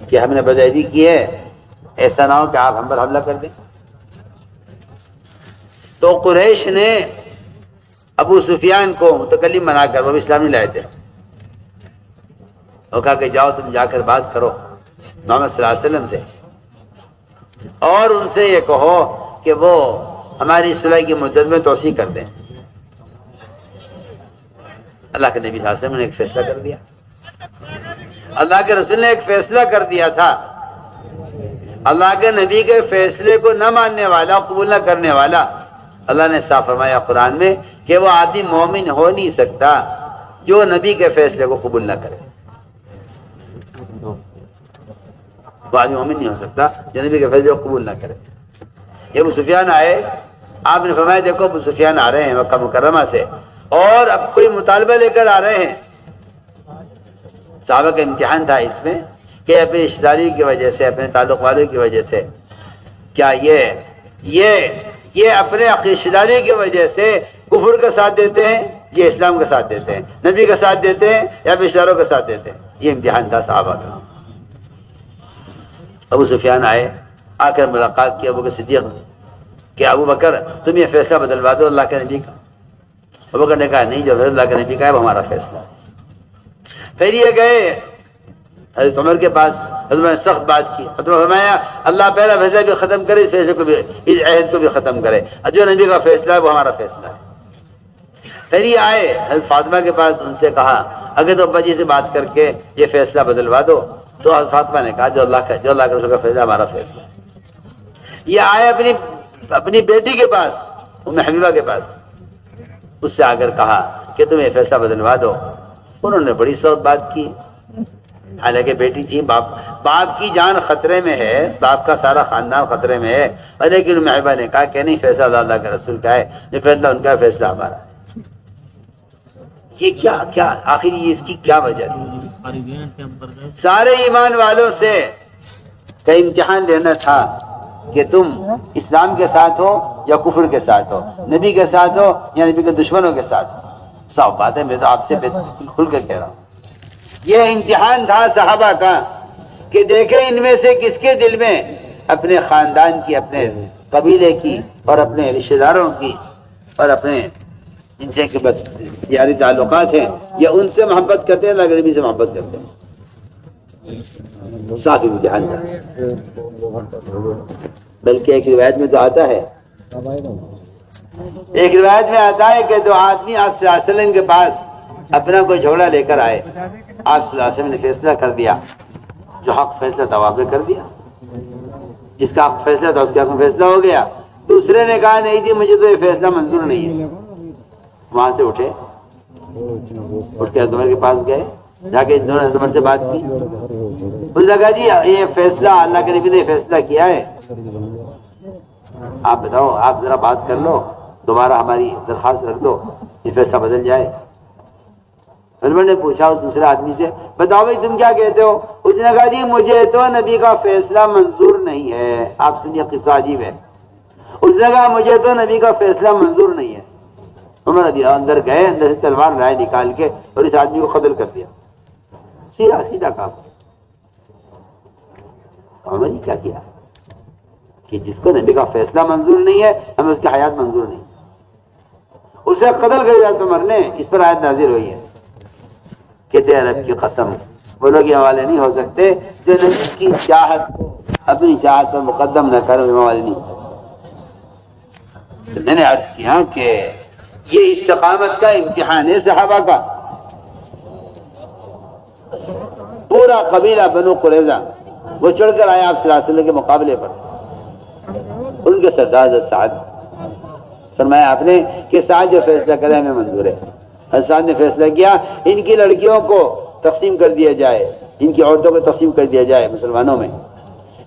کہ ہم نے بدعہدی کی ہے ایسا نہ ہو کہ آپ ہم پر حملہ کر دیں. تو قریش نے ابو سفیان کو متکلم بنا کر وہ بھی اسلام نہیں لائے تھے اور کہا کہ جاؤ تم جا کر بات کرو محمد صلی اللہ علیہ وسلم سے اور ان سے یہ کہو کہ وہ ہماری صلح کی مدت میں توسیع کر دیں. اللہ کے نبی صلی اللہ علیہ وسلم نے ایک فیصلہ کر دیا. اللہ کے رسول نے ایک فیصلہ کر دیا تھا. اللہ کے نبی کے فیصلے کو نہ ماننے والا قبول نہ کرنے والا اللہ نے صاف فرمایا قرآن میں کہ وہ آدمی مومن ہو نہیں سکتا جو نبی کے فیصلے کو قبول نہ کرے. وہ آدمی مومن نہیں ہو سکتا جو نبی کے فیصلے کو قبول نہ کرے. یہ ابو سفیان آئے. آپ نے فرمایا دیکھو ابو سفیان آ رہے ہیں مکہ مکرمہ سے اور اب کوئی مطالبہ لے کر آ رہے ہیں. صحابہ کا امتحان تھا اس میں کہ اپنی رشتہ داری کی وجہ سے اپنے تعلق والوں کی وجہ سے کیا یہ اپنے رشتہ داری کی وجہ سے کفر کا ساتھ دیتے ہیں یہ اسلام کا ساتھ دیتے ہیں نبی کا ساتھ دیتے ہیں یا اپنے اشاروں کا ساتھ دیتے ہیں. یہ امتحان تھا صحابہ کا. ابو سفیان آئے آ کر ملاقات کی ابو بکر صدیق کہ ابو بکر تم یہ فیصلہ بدلوا دو اللہ کے نبی کا. ابو بکر نے کہا نہیں جو فیصلہ اللہ کے نبی کا ہے وہ ہمارا فیصلہ ہے. پھر یہ گئے حضرت عمر کے پاس. حضرت نے سخت بات کی. حضرت فرمایا اللہ پہلا فیصلہ بھی ختم کرے اس فیصلے کو بھی اس عہد کو بھی ختم کرے. جو نبی کا فیصلہ ہے وہ ہمارا فیصلہ ہے. پھر یہ آئے حضرت فاطمہ کے پاس. ان سے کہا اگر تو ابا جی سے بات کر کے یہ فیصلہ بدلوا دو. تو حضرت فاطمہ نے کہا جو اللہ کے رسول کا فیصلہ ہمارا فیصلہ ہے. یہ آئے اپنی بیٹی کے پاس ام حبیبہ کے پاس. اس سے آ کر کہا کہ تم یہ فیصلہ بدلوا دو. انہوں نے بڑی سخت بات کی. حالانکہ بیٹی تھی باپ کی جان خطرے میں ہے باپ کا سارا خاندان خطرے میں ہے لیکن ام حبیبہ نے کہا کہ نہیں فیصلہ اللہ کے رسول کا ہے یہ فیصلہ ان کا فیصلہ ہمارا ہے. یہ کیا آخر یہ اس کی کیا وجہ تھی؟ سارے ایمان والوں سے کا امتحان لینا تھا کہ تم اسلام کے ساتھ ہو یا کفر کے ساتھ ہو نبی کے ساتھ ہو یا نبی کے دشمنوں کے ساتھ ہو. صاف بات ہے میں تو آپ سے کھل کے کہہ رہا ہوں. یہ امتحان تھا صحابہ کا کہ دیکھیں ان میں سے کس کے دل میں اپنے خاندان کی اپنے قبیلے کی اور اپنے رشتہ داروں کی اور اپنے ان سے یاری تعلقات ہیں یا ان سے محبت کرتے ہیں اللہ کے نبی سے محبت کرتے ہیں. صاف امتحان تھا. بلکہ ایک روایت میں تو آتا ہے کہ دو آدمی آپ صلی اللہ علیہ وسلم کے پاس اپنا کوئی جھوڑا لے کر آئے. آپ صلی اللہ علیہ وسلم نے فیصلہ کر دیا. جو حق فیصلہ تھا آپ نے کر دیا. جس کا حق فیصلہ تھا اس کے حق میں فیصلہ ہو گیا. دوسرے نے کہا نہیں جی مجھے تو یہ فیصلہ منظور نہیں ہے. وہاں سے اٹھ کے عمر کے پاس گئے. جا کے دونوں عمر سے بات کی. اس نے کہا جی یہ فیصلہ اللہ کے نبی نے فیصلہ کیا ہے آپ بتاؤ، آپ ذرا بات کر لو، دوبارہ ہماری درخواست رکھ دو، یہ فیصلہ بدل جائے۔ ہسبینڈ نے پوچھا اس دوسرے آدمی سے، بتاؤ بھائی تم کیا کہتے ہو؟ اس نے کہا جی مجھے تو نبی کا فیصلہ منظور نہیں ہے۔ آپ سنیے، قصہ عجیب ہے۔ اس نے کہا مجھے تو نبی کا فیصلہ منظور نہیں ہے۔ عمر رضی اللہ اندر گئے، اندر سے تلوار رائے نکال کے اور اس آدمی کو قتل کر دیا، سیدھا سیدھا کام۔ عمر نے کیا کیا کہ جس کو نبی کا فیصلہ منظور نہیں ہے ہمیں اس کی حیات منظور نہیں، اسے قتل کر دیا عمر نے۔ اس پر آیت نازل ہوئی ہے، کہتے ہیں رب کی قسم وہ لوگ یہ حوالے نہیں ہو سکتے جو نبی کی چاہت کو اپنی چاہت پر مقدم نہ کرو، یہ حوالے نہیں ہو سکتے۔ تو میں نے عرض کیا کہ یہ استقامت کا امتحان ہے صحابہ کا۔ پورا قبیلہ بنو قریظہ وہ چڑھ کر آیا آپ صلی اللہ علیہ وسلم کے مقابلے پر، ان کے سردار حضرت سعد، فرمایا آپ نے کہ سعد جو فیصلہ کرے ہمیں منظور ہے۔ حضرت سعد نے فیصلہ کیا ان کی لڑکیوں کو تقسیم کر دیا جائے، ان کی عورتوں کو تقسیم کر دیا جائے مسلمانوں میں،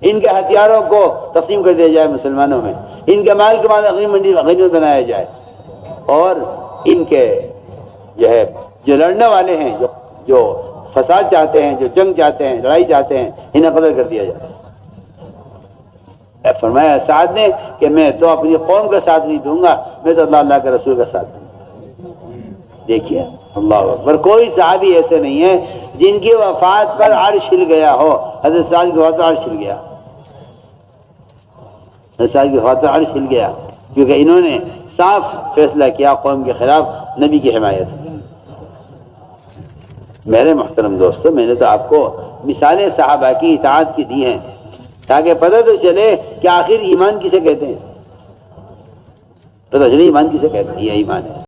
ان کے ہتھیاروں کو تقسیم کر دیا جائے مسلمانوں میں، ان کے مال کے بعد غنیمت بنایا جائے، اور ان کے جو لڑنے والے ہیں، جو فساد چاہتے ہیں، جو جنگ چاہتے ہیں، لڑائی چاہتے ہیں، انہیں قتل کر دیا جائے۔ فرمایا سعد نے کہ میں تو اپنی قوم کا ساتھ نہیں دوں گا، میں تو اللہ کے رسول کا ساتھ دوں گا۔ دیکھیے اللہ اکبر، کوئی صحابی ایسے نہیں ہے جن کی وفات پر عرش ہل گیا ہو۔ حضرت سعد کی وفات پر عرش ہل گیا، حضرت سعد کی وفات پر عرش ہل گیا، کیونکہ انہوں نے صاف فیصلہ کیا قوم کے خلاف نبی کی حمایت۔ میرے محترم دوستو، میں نے تو آپ کو مثالیں صحابہ کی اطاعت کی دی ہیں تاکہ پتہ تو چلے کہ آخر ایمان کسے کہتے ہیں، پتہ چلے ایمان کسے کہتے ہیں، یہ ایمان ہے۔